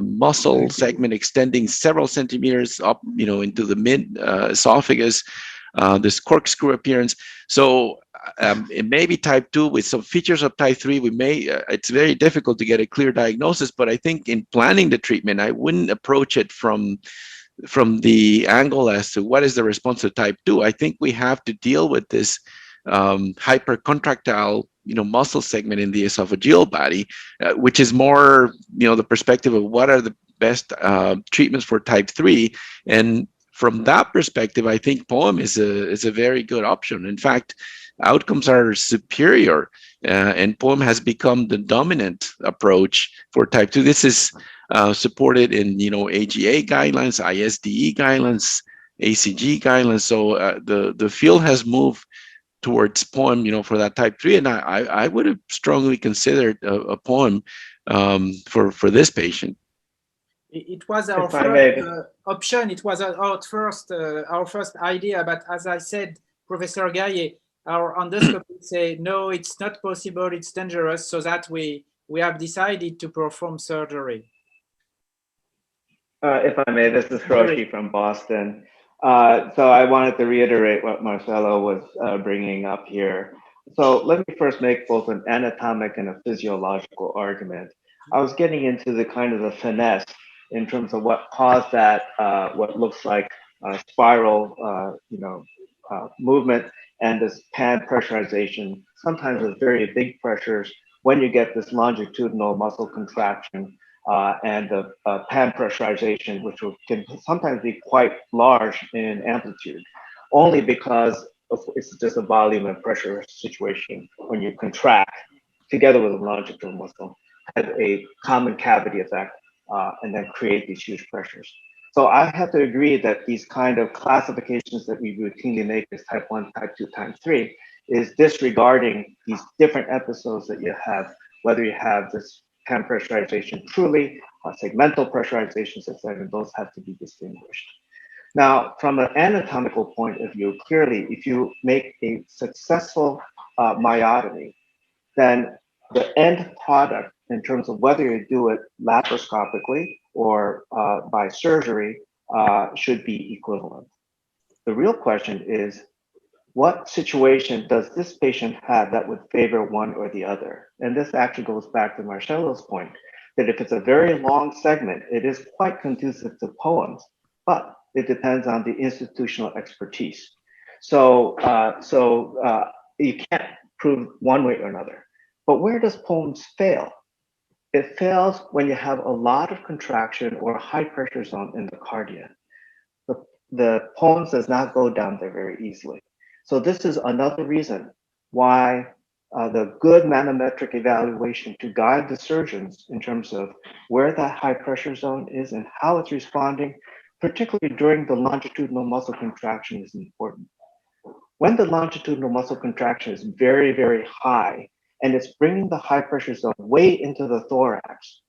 muscle segment extending several centimeters up, into the mid esophagus. This corkscrew appearance. So it may be type 2 with some features of type 3. It's very difficult to get a clear diagnosis, but I think in planning the treatment, I wouldn't approach it from the angle as to what is the response to type 2. I think we have to deal with this hypercontractile, muscle segment in the esophageal body, which is more, the perspective of what are the best treatments for type 3. And from that perspective, I think POEM is a very good option. In fact, outcomes are superior, and POEM has become the dominant approach for type 2. This is supported in AGA guidelines, ISDE guidelines, ACG guidelines. So the field has moved towards POEM, for that type 3, and I would have strongly considered a POEM for this patient. It was our first option. It was our first idea. But as I said, Professor Gaillet, our endoscopy say no, it's not possible. It's dangerous. So that we have decided to perform surgery. If I may, this is Hiroshi from Boston. So I wanted to reiterate what Marcelo was bringing up here. So let me first make both an anatomic and a physiological argument. I was getting into the kind of the finesse in terms of what caused that, what looks like spiral, movement and this pan pressurization, sometimes with very big pressures when you get this longitudinal muscle contraction and the pan pressurization, which can sometimes be quite large in amplitude, only because it's just a volume and pressure situation when you contract together with a longitudinal muscle, has a common cavity effect and then create these huge pressures. So I have to agree that these kind of classifications that we routinely make as type 1, type 2, type 3 is disregarding these different episodes that you have, whether you have this pan pressurization truly, segmental pressurization, etc. Those have to be distinguished. Now, from an anatomical point of view, clearly, if you make a successful myotomy, then the end product in terms of whether you do it laparoscopically or by surgery should be equivalent. The real question is, what situation does this patient have that would favor one or the other? And this actually goes back to Marcelo's point, that if it's a very long segment, it is quite conducive to POEMs, but it depends on the institutional expertise. So, you can't prove one way or another. But where does POEMs fail? It fails when you have a lot of contraction or high pressure zone in the cardia. The POEMs does not go down there very easily. So this is another reason why the good manometric evaluation to guide the surgeons in terms of where that high pressure zone is and how it's responding, particularly during the longitudinal muscle contraction, is important. When the longitudinal muscle contraction is very, very high, and it's bringing the high pressure zone way into the thorax,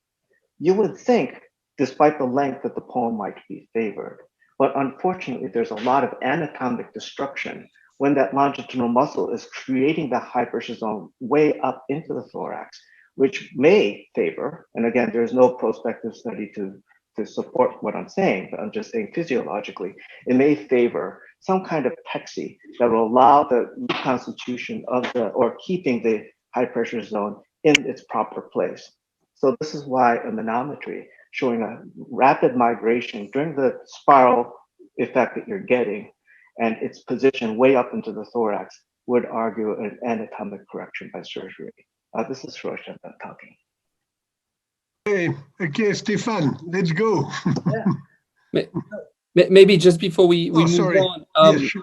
you would think, despite the length, that the POEM might be favored. But unfortunately, there's a lot of anatomic destruction when that longitudinal muscle is creating the high pressure zone way up into the thorax, which may favor, and again, there's no prospective study to support what I'm saying, but I'm just saying physiologically, it may favor some kind of pexy that will allow the reconstitution of or keeping the high pressure zone in its proper place. So this is why a manometry showing a rapid migration during the spiral effect that you're getting and its position way up into the thorax would argue an anatomic correction by surgery. This is Hiroshi talking. Okay, Stéphane, let's go. Maybe just before we move on, yes, sure.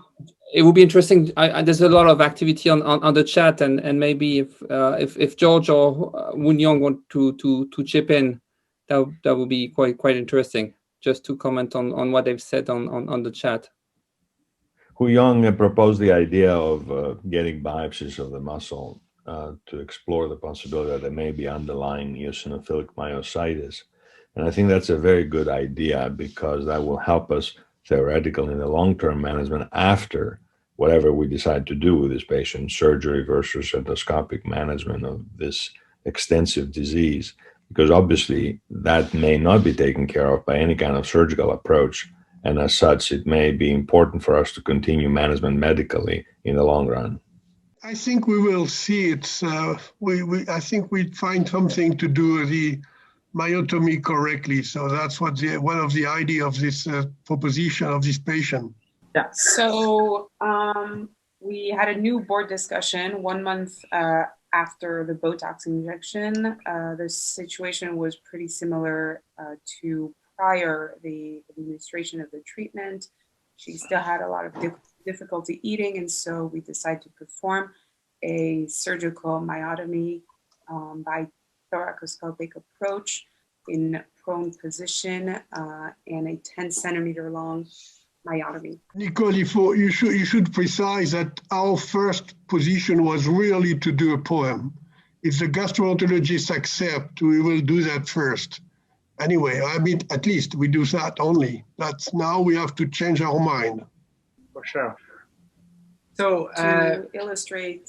It would be interesting. There's a lot of activity on the chat, and maybe if George or Woon Young want to chip in, that would be quite interesting. Just to comment on what they've said on the chat. Hu Young proposed the idea of getting biopsies of the muscle to explore the possibility that there may be underlying eosinophilic myositis. And I think that's a very good idea because that will help us theoretically in the long-term management after whatever we decide to do with this patient, surgery versus endoscopic management of this extensive disease. Because obviously that may not be taken care of by any kind of surgical approach. And as such, it may be important for us to continue management medically in the long run. I think we will see it. I think we find something to do the myotomy correctly. So that's what one of the idea of this proposition of this patient. Yeah. So we had a new board discussion 1 month after the Botox injection. The situation was pretty similar to prior the administration of the treatment. She still had a lot of difficulty eating, and so we decided to perform a surgical myotomy by thoracoscopic approach in prone position and a 10-centimeter long myotomy. Nicole, you should precise that our first position was really to do a poem. If the gastroenterologists accept, we will do that first. Anyway, I mean, at least we do that only. That's now we have to change our mind. For sure. So to illustrate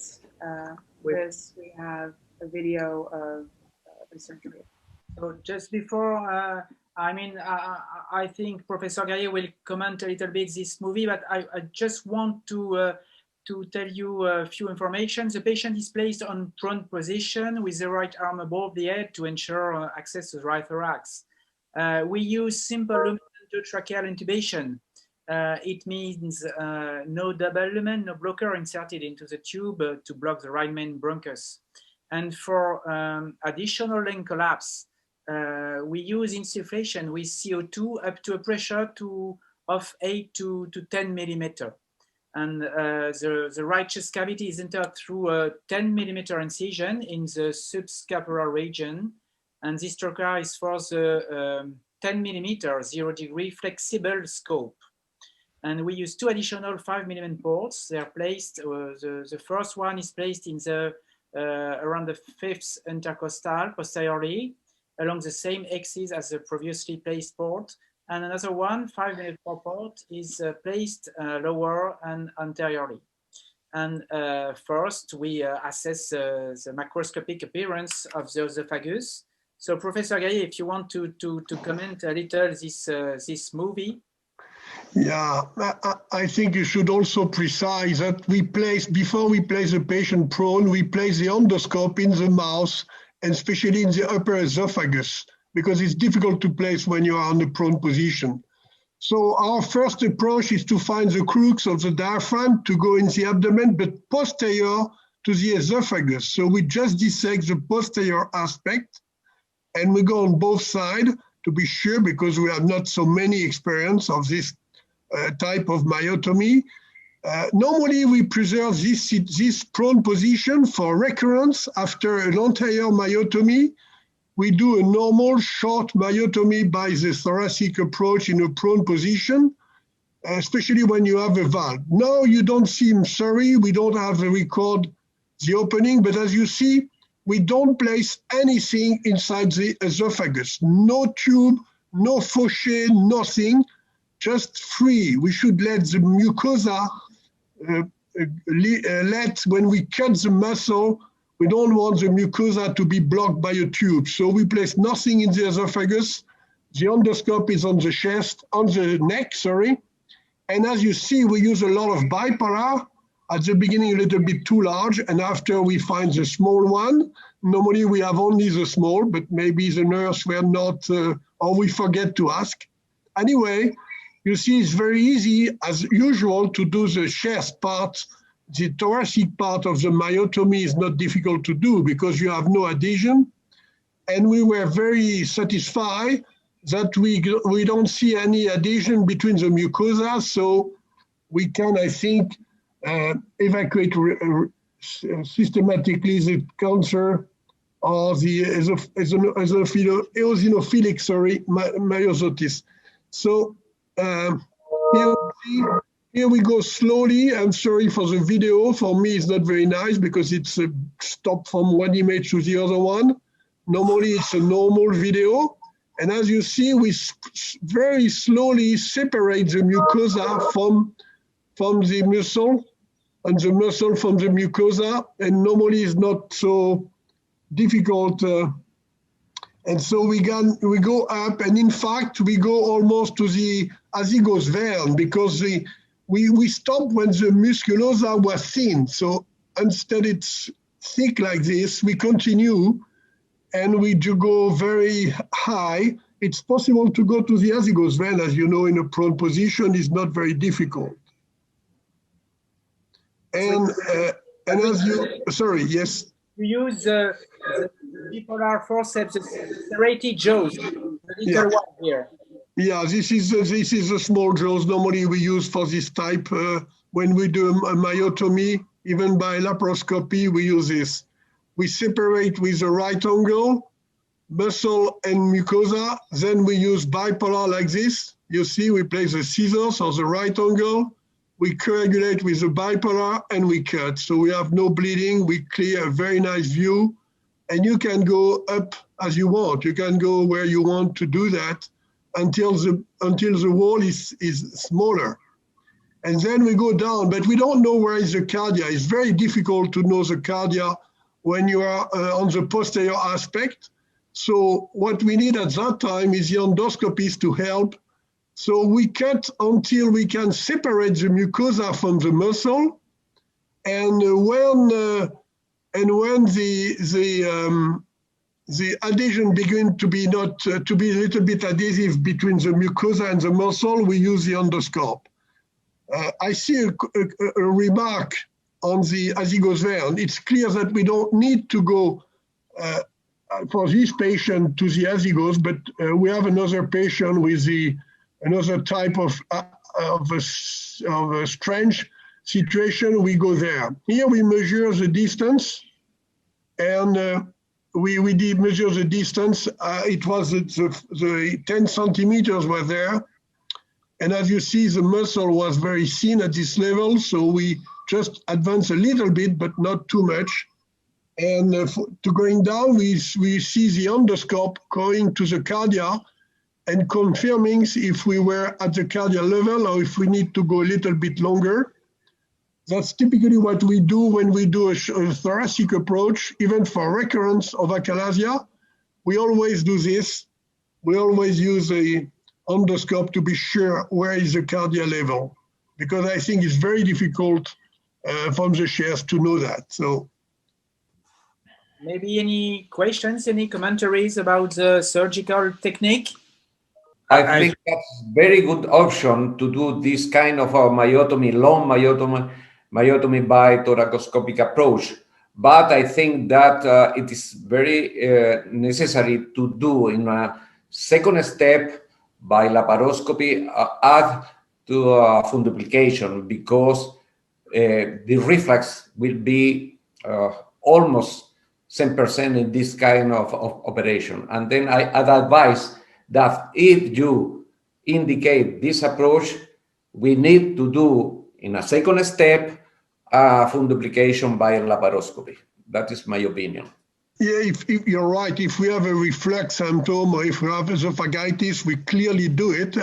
this, we have a video of the surgery. So just before, I think Professor Gaillet will comment a little bit this movie, but I just want to tell you a few information. The patient is placed on prone position with the right arm above the head to ensure access to the right thorax. We use simple lumen endotracheal intubation. It means no double lumen, no blocker inserted into the tube to block the right main bronchus. And for additional lung collapse, we use insufflation with CO2 up to a pressure of 8 to 10 millimeter. And the right chest cavity is entered through a 10 millimeter incision in the subscapular region. And this trachea is for the 10 millimeter 0-degree flexible scope. And we use two additional 5 millimeter ports. They are placed, the first one is placed in the around the 5th intercostal posteriorly along the same axis as the previously placed port. And another one, 5 millimeter port, is placed lower and anteriorly. And first, we assess the macroscopic appearance of the esophagus. So, Professor Gaillet, if you want to comment a little this movie. Yeah, I think you should also precise that before we place the patient prone, we place the endoscope in the mouth and especially in the upper esophagus, because it's difficult to place when you are in the prone position. So our first approach is to find the crux of the diaphragm to go in the abdomen, but posterior to the esophagus. So we just dissect the posterior aspect and we go on both sides to be sure, because we have not so many experience of this type of myotomy. Normally, we preserve this prone position for recurrence after an anterior myotomy. We do a normal short myotomy by the thoracic approach in a prone position, especially when you have a valve. Now you don't see, I'm sorry, we don't have the record the opening, but as you see, we don't place anything inside the esophagus. No tube, no fauché, nothing, just free. We should let the mucosa when we cut the muscle, we don't want the mucosa to be blocked by a tube. So we place nothing in the esophagus. The endoscope is on the chest, on the neck, sorry. And as you see, we use a lot of bipara. At the beginning, a little bit too large. And after we find the small one, normally we have only the small, but maybe the nurse were not, or we forget to ask. Anyway, you see, it's very easy, as usual, to do the chest part. The thoracic part of the myotomy is not difficult to do because you have no adhesion. And we were very satisfied that we don't see any adhesion between the mucosa, so we can, I think, evacuate systematically the cancer or the eosinophilic, myosotis. So here we go slowly. I'm sorry for the video. For me, it's not very nice because it's a stop from one image to the other one. Normally, it's a normal video. And as you see, we very slowly separate the mucosa from the muscle and the muscle from the mucosa. And normally, it's not so difficult. And so we go up, and in fact, we go almost to the azygos vein because we stop when the musculosa was thin. So instead it's thick like this, we continue and we do go very high. It's possible to go to the azygos vein, as you know, in a prone position is not very difficult. And as you, sorry, yes? We use the bipolar forceps, the serrated jaws, the little one here. Yeah, this is a small dose normally we use for this type. When we do a myotomy, even by laparoscopy, we use this. We separate with the right angle, muscle and mucosa. Then we use bipolar like this. You see, we place the scissors or the right angle. We coagulate with the bipolar and we cut. So we have no bleeding. We clear a very nice view. And you can go up as you want. You can go where you want to do that until the wall is smaller. And then we go down, but we don't know where is the cardia. It's very difficult to know the cardia when you are on the posterior aspect. So what we need at that time is the endoscopist to help. So we cut until we can separate the mucosa from the muscle. And when the adhesion begins to be to be a little bit adhesive between the mucosa and the muscle, we use the endoscope. I see a remark on the azygos vein. It's clear that we don't need to go for this patient to the azygos, but we have another patient with another type of a strange situation. We go there. Here we measure the distance, and we did measure the distance. It was the 10 centimeters were there. And as you see, the muscle was very thin at this level, so we just advance a little bit, but not too much. And to going down, we see the endoscope going to the cardia and confirming if we were at the cardia level or if we need to go a little bit longer. That's typically what we do when we do a thoracic approach, even for recurrence of achalasia. We always do this. We always use a endoscope to be sure where is the cardia level, because I think it's very difficult from the chest to know that. So maybe any questions, any commentaries about the surgical technique? I think that's very good option to do this kind of a myotomy, long myotomy by thoracoscopic approach. But I think that it is very necessary to do in a second step by laparoscopy, add to fundoplication, because the reflex will be almost 10% in this kind of operation. And then I'd advise that if you indicate this approach, we need to do in a second step fundoplication by laparoscopy. That is my opinion. Yeah, if you're right. If we have a reflex symptom or if we have esophagitis, we clearly do it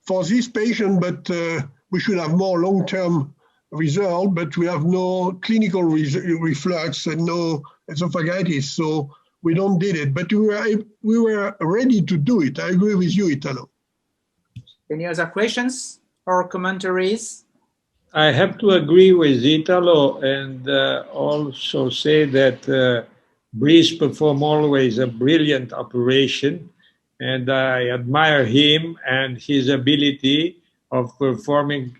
for this patient, but we should have more long-term result, but we have no clinical reflux and no esophagitis, so we don't did it. But we were ready to do it. I agree with you, Italo. Any other questions or commentaries? I have to agree with Italo and also say that Brice performed always a brilliant operation, and I admire him and his ability of performing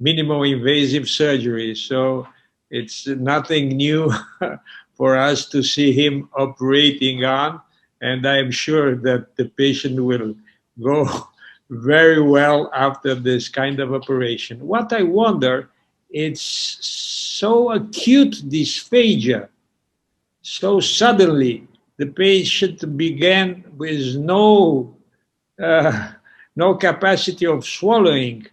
minimally invasive surgery. So it's nothing new for us to see him operating on, and I'm sure that the patient will go very well after this kind of operation. What I wonder, it's so acute dysphagia. So suddenly the patient began with no capacity of swallowing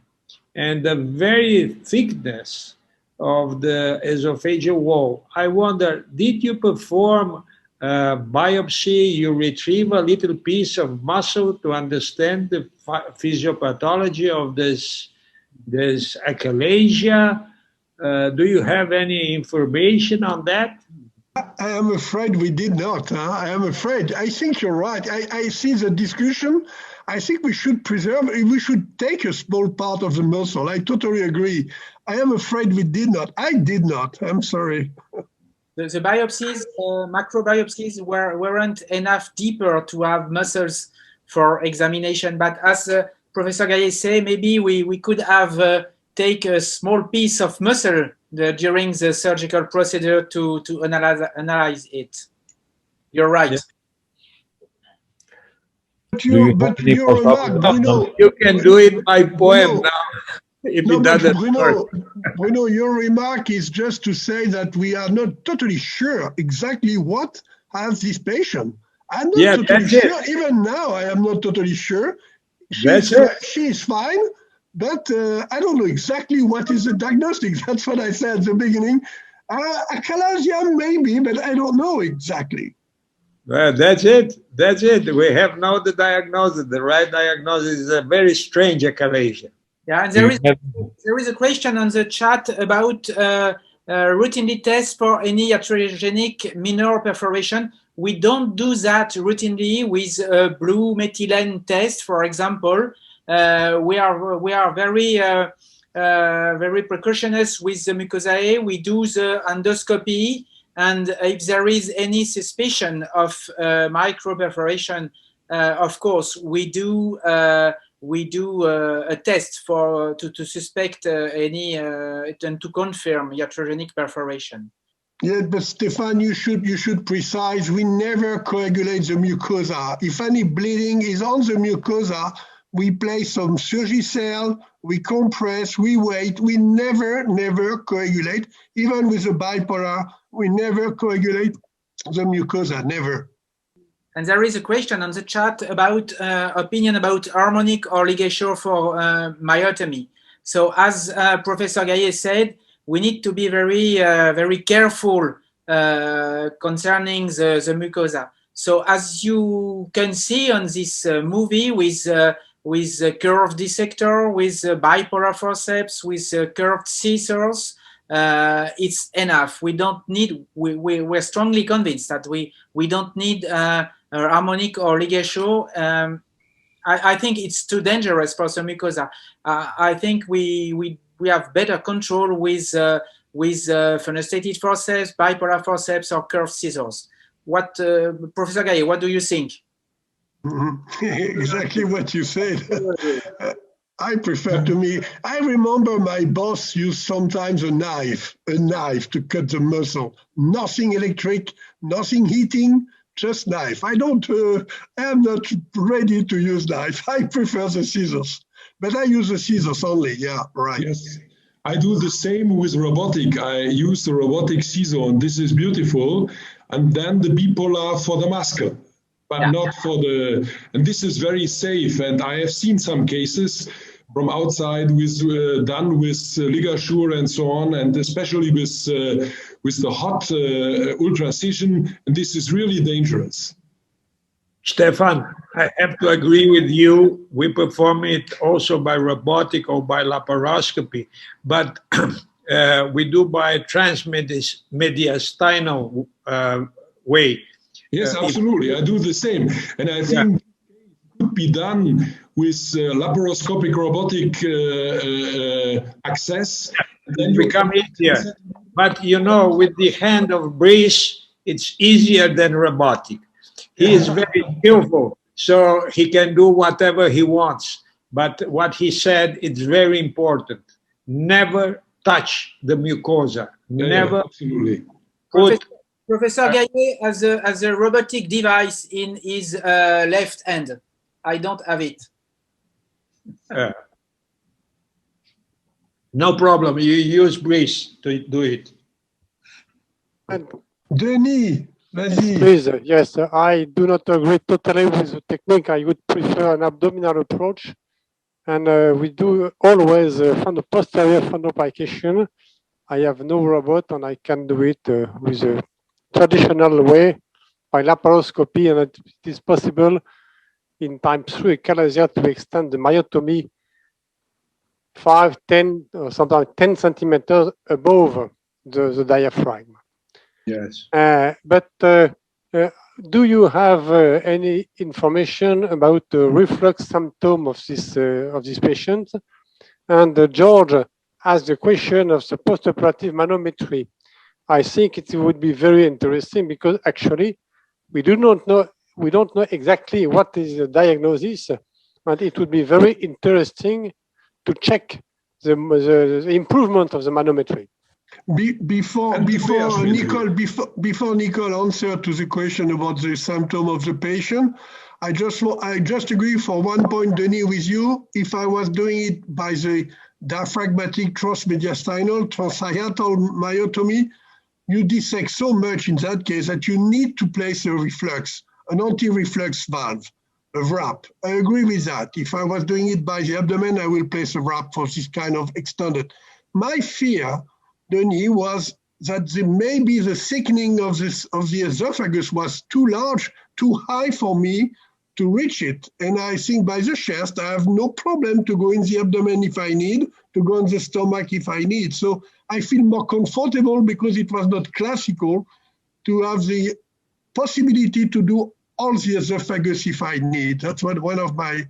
and the very thickness of the esophageal wall. I wonder, did you perform biopsy? You retrieve a little piece of muscle to understand the physiopathology of this achalasia? Do you have any information on that? I am afraid we did not. I am afraid. I think you're right. I see the discussion. I think we should preserve, we should take a small part of the muscle. I totally agree. I am afraid we did not. I did not. I'm sorry. The biopsies, macro biopsies weren't enough deeper to have muscles for examination. But as Professor Gaillet said, maybe we could have take a small piece of muscle during the surgical procedure to analyze it. You're right. your remark, Bruno, you can do it by poem now. If no, it but doesn't work. Bruno, your remark is just to say that we are not totally sure exactly what has this patient. I'm not totally sure. Even now, I am not totally sure. She's fine, but I don't know exactly what is the diagnostic. That's what I said at the beginning. Achalasia maybe, but I don't know exactly. Well, that's it. That's it. We have now the diagnosis. The right diagnosis is a very strange achalasia. Yeah, and there is a question on the chat about routinely tests for any iatrogenic minor perforation. We don't do that routinely with blue methylene test, for example. We are very very precautionous with the mucosae. We do the endoscopy, and if there is any suspicion of microperforation, of course we do a test to suspect any and to confirm iatrogenic perforation. Yeah, but Stefan, you should precise. We never coagulate the mucosa. If any bleeding is on the mucosa, we place some Surgicel, we compress, we wait. We never coagulate. Even with the bipolar, we never coagulate the mucosa, never. And there is a question on the chat about opinion about harmonic or ligature for myotomy. So as Professor Gaillet said, we need to be very careful concerning the mucosa. So as you can see on this movie with curved dissector, with bipolar forceps, with curved scissors, it's enough. We don't need. We're strongly convinced that we don't need harmonic or ligature. I think it's too dangerous for the mucosa. I think we have better control with fenestrated forceps, bipolar forceps, or curved scissors. What, Professor Gaillet, what do you think? Exactly what you said. I prefer I remember my boss used sometimes a knife to cut the muscle. Nothing electric, nothing heating, just knife. I am not ready to use knife. I prefer the scissors, but I use the scissors only. Yeah, right. Yes, I do the same with robotic. I use the robotic scissor, and this is beautiful. And then the bipolar for the muscle, but not for the, and this is very safe. And I have seen some cases from outside done with ligature and so on, and especially with the hot ultracision, and this is really dangerous. Stefan, I have to agree with you. We perform it also by robotic or by laparoscopy, but we do by transmediastinal way. Yes, absolutely. I do the same. And I think it could be done with laparoscopic robotic access. Then you become easier. But you know, with the hand of Brice, it's easier than robotic. He is very skillful, so he can do whatever he wants. But what he said, it's very important. Never touch the mucosa. Never. Absolutely. Professor Gaillet has a robotic device in his left hand. I don't have it. No problem. You use Brice to do it. And Denis, vas-y. please, yes, I do not agree totally with the technique. I would prefer an abdominal approach. And we do always posterior fundoplication. I have no robot, and I can do it with a traditional way by laparoscopy, and it is possible in time through achalasia to extend the myotomy 5, 10, or sometimes 10 centimeters above the diaphragm. Yes. But do you have any information about the reflux symptom of this patient? And George asked the question of the postoperative manometry. I think it would be very interesting because actually we don't know exactly what is the diagnosis, but it would be very interesting to check the improvement of the manometry. Before Nicole answered to the question about the symptom of the patient, I just agree for one point, Denis, with you. If I was doing it by the diaphragmatic transmediastinal transhiatal myotomy, you dissect so much in that case that you need to place a reflux, an anti-reflux valve, a wrap. I agree with that. If I was doing it by the abdomen, I will place a wrap for this kind of extended. My fear, Denis, was that maybe the thickening of the esophagus was too large, too high for me to reach it. And I think by the chest, I have no problem to go in the abdomen if I need, to go in the stomach if I need. So I feel more comfortable because it was not classical to have the possibility to do all the esophagus if I need. That's one of my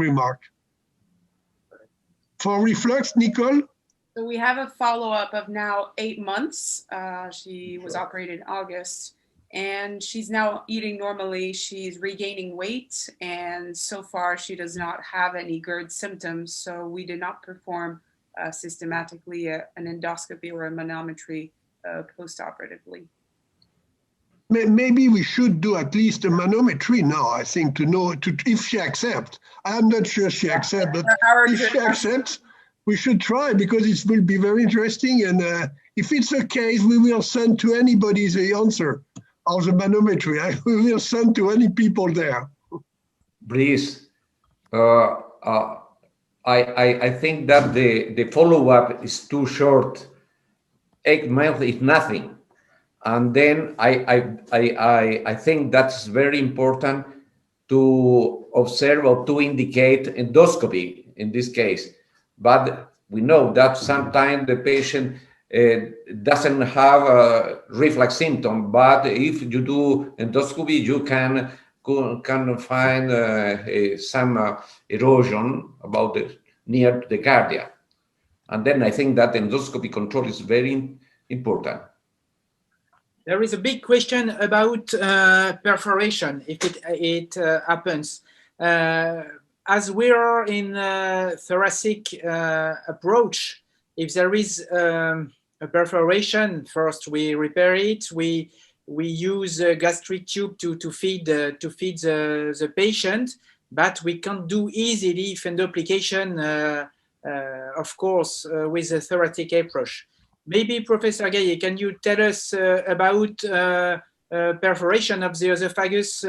remarks. For reflux, Nicole? So we have a follow-up of now 8 months. She was operated in August, and she's now eating normally. She's regaining weight, and so far she does not have any GERD symptoms. So we did not perform systematically an endoscopy or a manometry post-operatively. Maybe we should do at least a manometry now, I think, to know if she accepts. I'm not sure she accepts, but if she accepts, we should try because it will be very interesting. And if it's the case, we will send to anybody the answer of the manometry. We will send to any people there. Brice, I think that the follow-up is too short. 8 months is nothing. And then I think that's very important to observe or to indicate endoscopy in this case. But we know that sometimes the patient doesn't have a reflux symptom, but if you do endoscopy, you can find some erosion about near the cardia. And then I think that endoscopy control is very important. There is a big question about perforation, if it happens. As we are in thoracic approach, if there is a perforation, first we repair it. We use a gastric tube to feed the patient, but we can't do easily fundoplication, of course, with a thoracic approach. Maybe Professor Gaillet, can you tell us about perforation of the esophagus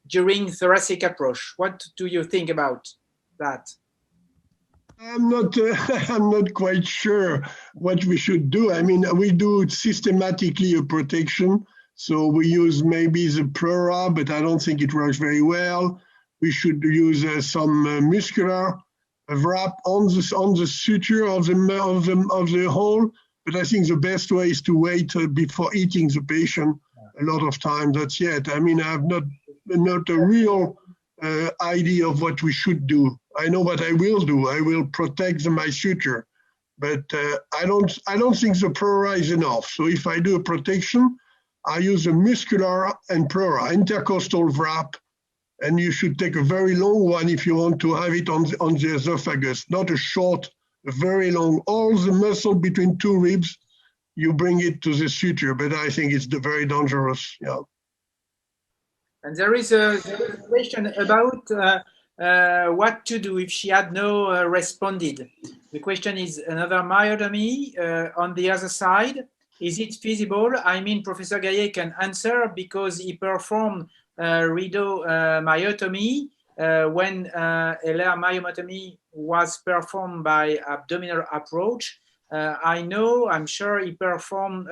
during thoracic approach? What do you think about that? I'm not quite sure what we should do. I mean, we do systematically a protection. So we use maybe the pleura, but I don't think it works very well. We should use some muscular wrap on the suture of the hole. But I think the best way is to wait before eating the patient. A lot of time, that's it. I mean, I have not a real idea of what we should do. I know what I will do. I will protect my suture, but I don't think the pleura is enough. So if I do a protection, I use a muscular and pleura, intercostal wrap, and you should take a very long one if you want to have it on the esophagus, not a short, a very long. All the muscle between two ribs, you bring it to the suture, but I think it's very dangerous. Yeah. And there is a question about what to do if she had no responded. The question is another myotomy on the other side. Is it feasible? I mean, Professor Gaillet can answer because he performed rhidomyotomy when LR myotomy was performed by abdominal approach. I'm sure he performed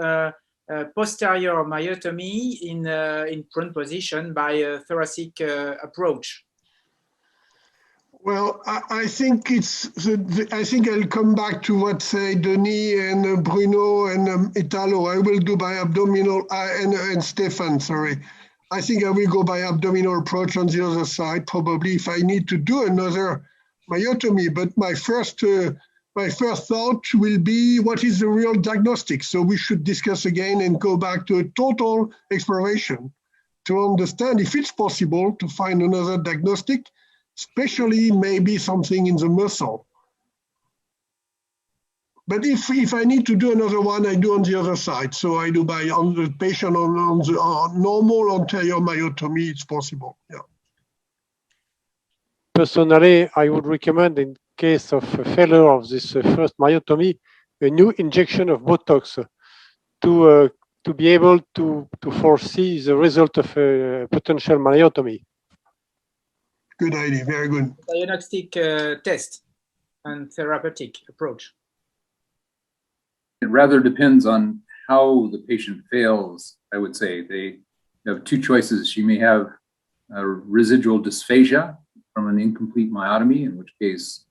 posterior myotomy in prone position by a thoracic approach. Well, I think I think I'll come back to what say Denis and Bruno and Italo. I will do by abdominal and Stefan. Sorry, I think I will go by abdominal approach on the other side. Probably if I need to do another myotomy, but my first thought will be what is the real diagnostic. So we should discuss again and go back to a total exploration to understand if it's possible to find another diagnostic, especially maybe something in the muscle. But if I need to do another one, I do on the other side. So I do on the patient on the normal anterior myotomy, it's possible. Yeah. personally, I would recommend in case of failure of this first myotomy, a new injection of Botox to be able to foresee the result of a potential myotomy. Good idea, very good. Diagnostic test and therapeutic approach. It rather depends on how the patient fails, I would say. They have two choices. She may have a residual dysphagia from an incomplete myotomy, in which case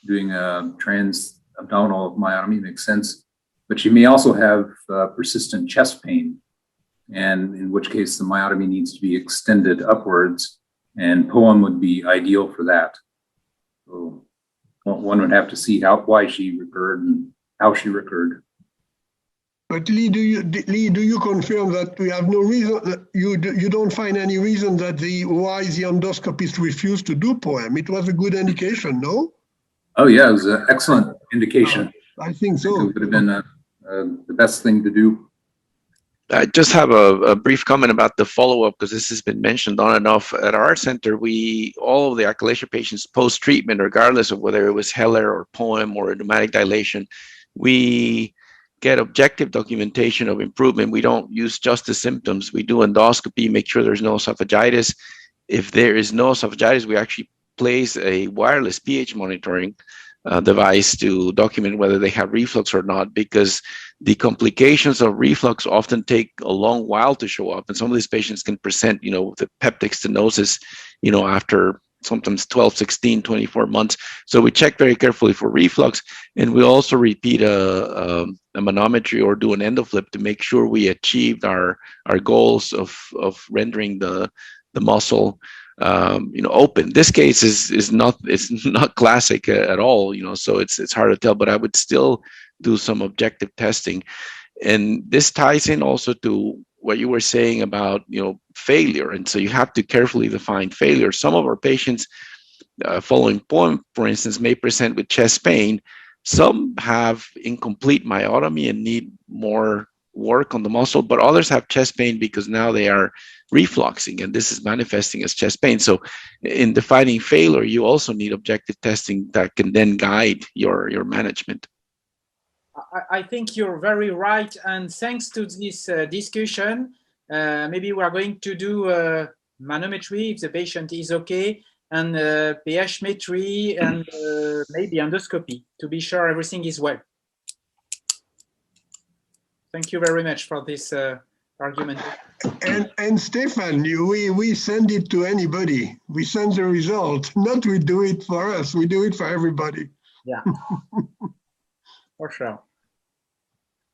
doing a transabdominal myotomy makes sense. But she may also have persistent chest pain, and in which case the myotomy needs to be extended upwards, and POEM would be ideal for that. So one would have to see why she recurred and how she recurred. But Lee, do you confirm that we have no reason, you don't find any reason that why the endoscopist refused to do POEM? It was a good indication, no? Oh yeah, it was an excellent indication. I think so. It would have been the best thing to do. I just have a brief comment about the follow-up, because this has been mentioned on and off. At our center, all of the achalasia patients post-treatment, regardless of whether it was Heller or POEM or a pneumatic dilation, we get objective documentation of improvement. We don't use just the symptoms. We do endoscopy, make sure there's no esophagitis. If there is no esophagitis, we actually place a wireless pH monitoring device to document whether they have reflux or not, because the complications of reflux often take a long while to show up. And some of these patients can present, with the peptic stenosis, after sometimes 12, 16, 24 months. So we check very carefully for reflux, and we also repeat a manometry or do an endoflip to make sure we achieved our goals of rendering the muscle open. This case is not classic at all, so it's hard to tell, but I would still do some objective testing. And this ties in also to what you were saying about, failure. And so you have to carefully define failure. Some of our patients following POEM, for instance, may present with chest pain. Some have incomplete myotomy and need more work on the muscle, but others have chest pain because now they are refluxing, and this is manifesting as chest pain. So in defining failure, you also need objective testing that can then guide your management. I think you're very right, and thanks to this discussion, maybe we are going to do manometry if the patient is okay, and pH metry, and maybe endoscopy to be sure everything is well. Thank you very much for this argument. And Stefan, we send it to anybody. We send the result. Not we do it for us. We do it for everybody. Yeah, for sure.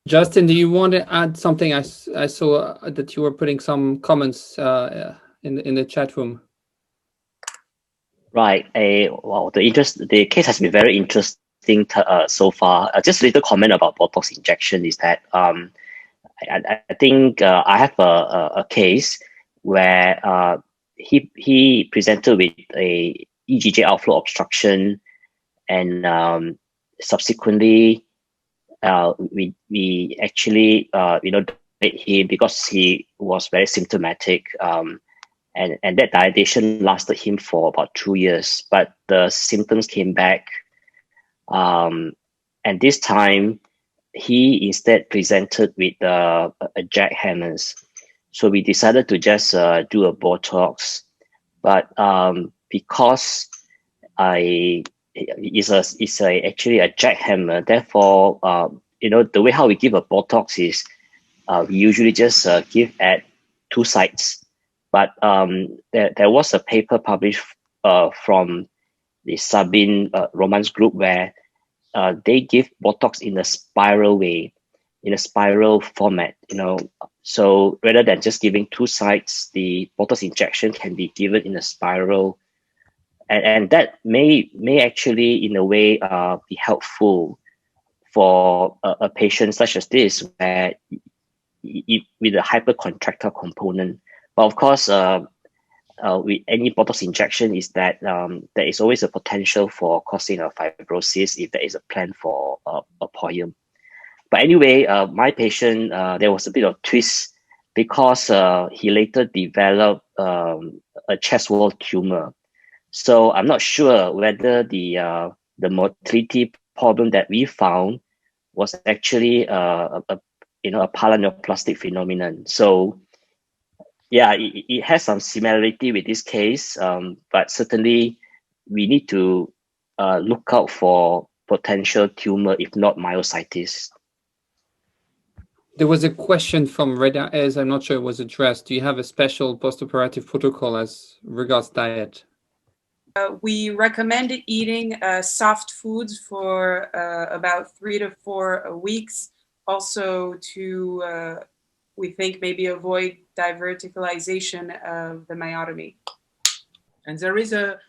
Justin, do you want to add something? I saw that you were putting some comments in the chat room. Right. Well, the case has been very interesting so far. Just a little comment about Botox injection is that I think I have a case where he presented with a EGJ outflow obstruction, and subsequently we actually treated him because he was very symptomatic, and that dilatation lasted him for about 2 years, but the symptoms came back, and this time he instead presented with a jackhammers. So we decided to just do a Botox, but because it's actually a jackhammer, therefore the way how we give a Botox is we usually just give at 2 sites. But there was a paper published from the Sabine Roman's group where they give Botox in a spiral way, in a spiral format, So rather than just giving 2 sites, the Botox injection can be given in a spiral, and that may actually, in a way, be helpful for a patient such as this, where with a hypercontractile component. But of course, with any Botox injection is that there is always a potential for causing a fibrosis if there is a plan for a POEM. But anyway, my patient, there was a bit of twist because he later developed a chest wall tumor. So I'm not sure whether the motility problem that we found was actually a paraneoplastic phenomenon. So yeah, it has some similarity with this case, but certainly we need to look out for potential tumor, if not myositis. There was a question from Reda Ez, I'm not sure it was addressed. Do you have a special postoperative protocol as regards diet? We recommend eating soft foods for about 3 to 4 weeks. Also to, we think, maybe avoid diverticalization of the myotomy. And there is a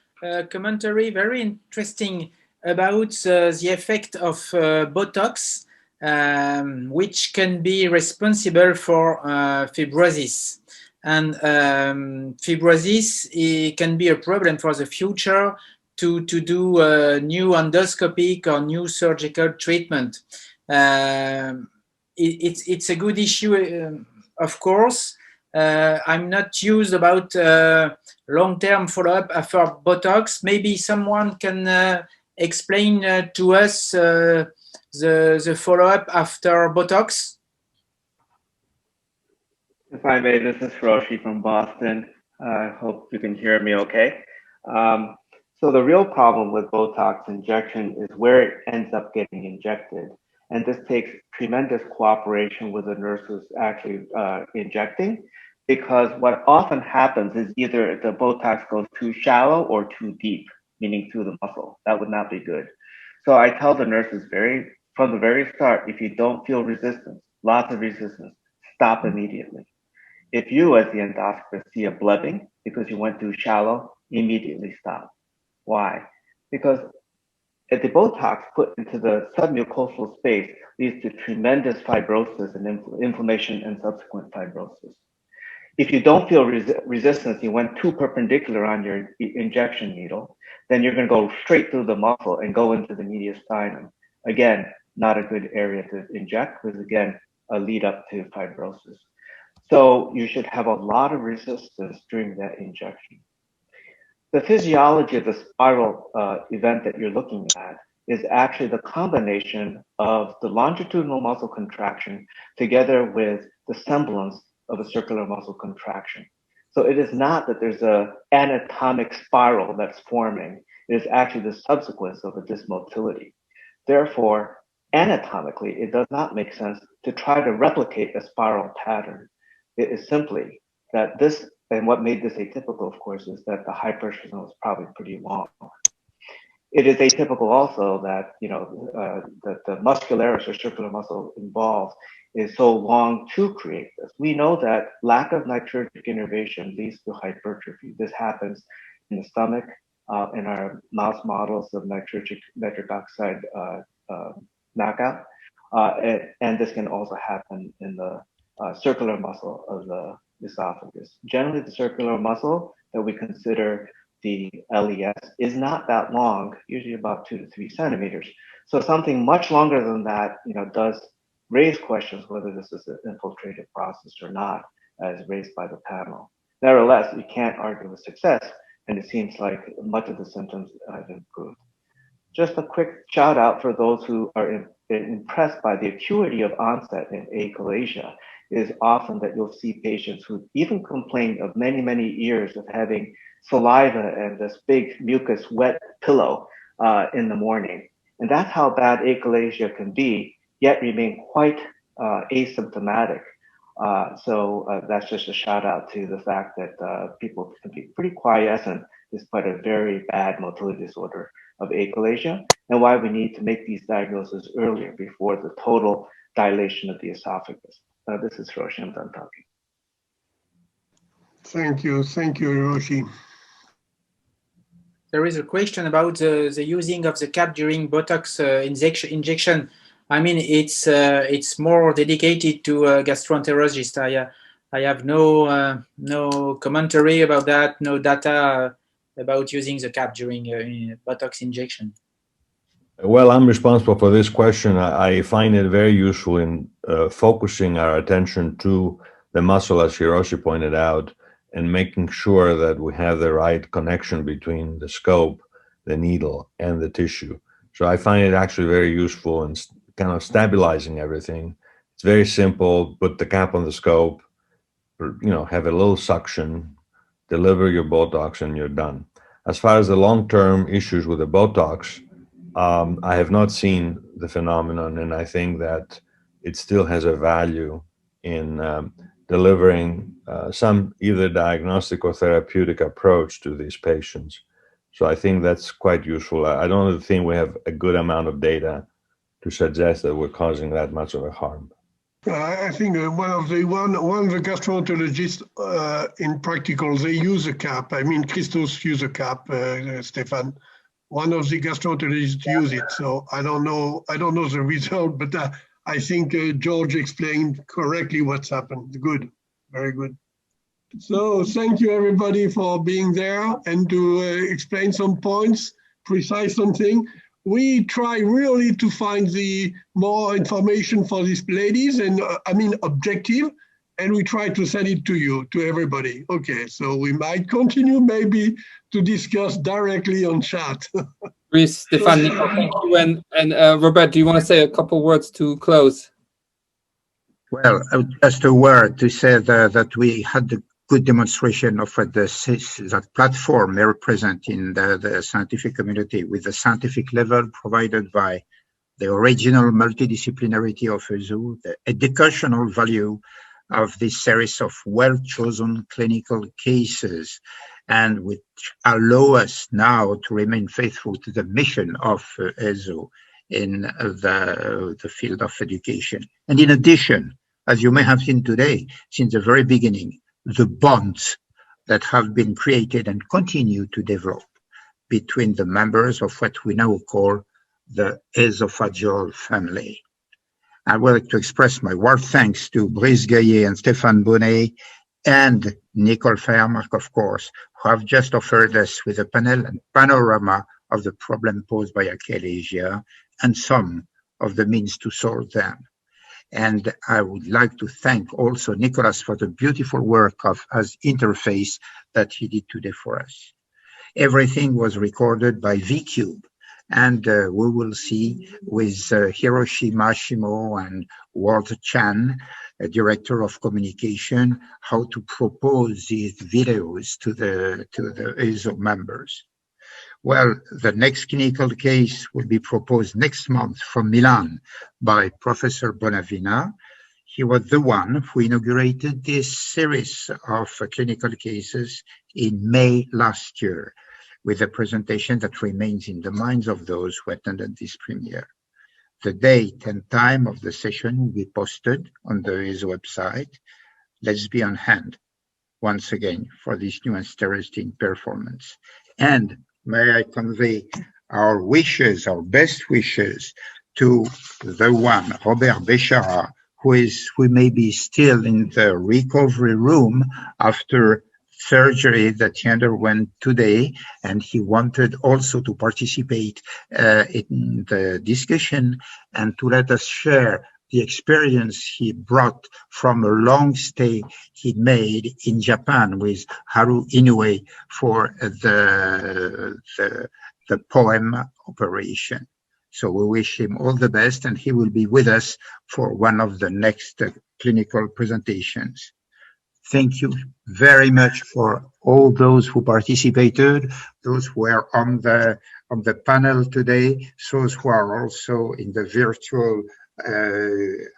commentary very interesting about the effect of Botox, which can be responsible for fibrosis. And fibrosis can be a problem for the future to do a new endoscopic or new surgical treatment. It's a good issue, of course. I'm not used about long-term follow-up after Botox. Maybe someone can explain to us the follow-up after Botox. If I may, this is Hiroshi from Boston. I hope you can hear me okay. So the real problem with Botox injection is where it ends up getting injected. And this takes tremendous cooperation with the nurses actually injecting, because what often happens is either the Botox goes too shallow or too deep, meaning through the muscle. That would not be good. So I tell the nurses from the very start, if you don't feel resistance, lots of resistance, stop immediately. If you, as the endoscopist, see a blebbing because you went too shallow, immediately stop. Why? Because the Botox put into the submucosal space leads to tremendous fibrosis and inflammation and subsequent fibrosis. If you don't feel resistance, you went too perpendicular on your injection needle, then you're going to go straight through the muscle and go into the mediastinum. Again, not a good area to inject because, again, a lead up to fibrosis. So you should have a lot of resistance during that injection. The physiology of the spiral event that you're looking at is actually the combination of the longitudinal muscle contraction together with the semblance of a circular muscle contraction. So it is not that there's an anatomic spiral that's forming. It is actually the subsequence of a dysmotility. Therefore, anatomically, it does not make sense to try to replicate a spiral pattern. It is simply that this, and what made this atypical, of course, is that the high pressure zone is probably pretty long. It is atypical also that, that the muscularis or circular muscle involved is so long to create this. We know that lack of natriuretic innervation leads to hypertrophy. This happens in the stomach, in our mouse models of nitric oxide knockout. And this can also happen in the circular muscle of the esophagus. Generally, the circular muscle that we consider the LES is not that long, usually about 2 to 3 centimeters. So something much longer than that, does raise questions whether this is an infiltrative process or not, as raised by the panel. Nevertheless, you can't argue with success, and it seems like much of the symptoms have improved. Just a quick shout out for those who are impressed by the acuity of onset in achalasia is often that you'll see patients who even complain of many, many years of having saliva and this big mucus wet pillow in the morning. And that's how bad achalasia can be, yet remain quite asymptomatic. So that's just a shout out to the fact that people can be pretty quiescent despite a very bad motility disorder of achalasia, and why we need to make these diagnoses earlier before the total dilation of the esophagus. This is Hiroshi, I'm done talking. Thank you, Hiroshi. There is a question about the using of the cap during Botox injection. I mean, it's more dedicated to gastroenterologists. I have no commentary about that, no data about using the cap during Botox injection. Well, I'm responsible for this question. I find it very useful in focusing our attention to the muscle, as Hiroshi pointed out, and making sure that we have the right connection between the scope, the needle, and the tissue. So I find it actually very useful in kind of stabilizing everything. It's very simple. Put the cap on the scope, have a little suction, deliver your Botox, and you're done. As far as the long-term issues with the Botox, I have not seen the phenomenon, and I think that it still has a value in delivering some either diagnostic or therapeutic approach to these patients. So I think that's quite useful. I don't think we have a good amount of data to suggest that we're causing that much of a harm. I think one of the gastroenterologists in practical, they use a cap. I mean, Christos use a cap, Stefan. One of the gastroenterologists use it. So I don't know the result, but I think George explained correctly what's happened. Good, very good. So thank you everybody for being there and to explain some points, precise something. We try really to find the more information for these ladies and objective, and we try to send it to you, to everybody. Okay, so we might continue maybe to discuss directly on chat. Brice, Stefan, Nico, thank you. And Robert, do you want to say a couple words to close? Well, just a word to say that we had the good demonstration of that platform they represent in the scientific community with the scientific level provided by the original multidisciplinarity of OESO, the educational value of this series of well-chosen clinical cases, and which allow us now to remain faithful to the mission of OESO in the field of education. And in addition, as you may have seen today, since the very beginning, the bonds that have been created and continue to develop between the members of what we now call the esophageal family. I would like to express my warm thanks to Brice Gaillet and Stéphane Bonnet and Nicole Feiermark, of course, who have just offered us with a panel and panorama of the problem posed by achalasia and some of the means to solve them. And I would like to thank also Nicolas for the beautiful work as interface that he did today for us. Everything was recorded by VCube, and we will see with Hiroshi Mashimo and Walter Chan, a director of communication, how to propose these videos to the OESO members. Well, the next clinical case will be proposed next month from Milan by Professor Bonavina. He was the one who inaugurated this series of clinical cases in May last year, with a presentation that remains in the minds of those who attended this premiere. The date and time of the session will be posted on the OESO website. Let's be on hand once again for this new and interesting performance. And may I convey our wishes, our best wishes, to the one, Robert Béchara, who may be still in the recovery room after surgery that he underwent today, and he wanted also to participate in the discussion and to let us share the experience he brought from a long stay he made in Japan with Haru Inoue for the poem operation. So we wish him all the best, and he will be with us for one of the next clinical presentations. Thank you very much for all those who participated, those who were on the panel today, those who are also in the virtual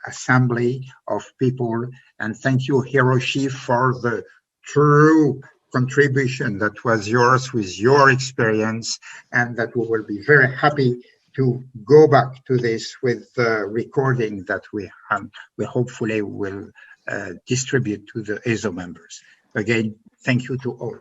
assembly of people. And thank you, Hiroshi, for the true contribution that was yours with your experience, and that we will be very happy to go back to this with the recording that we hopefully will distribute to the OESO members. Again, thank you to all.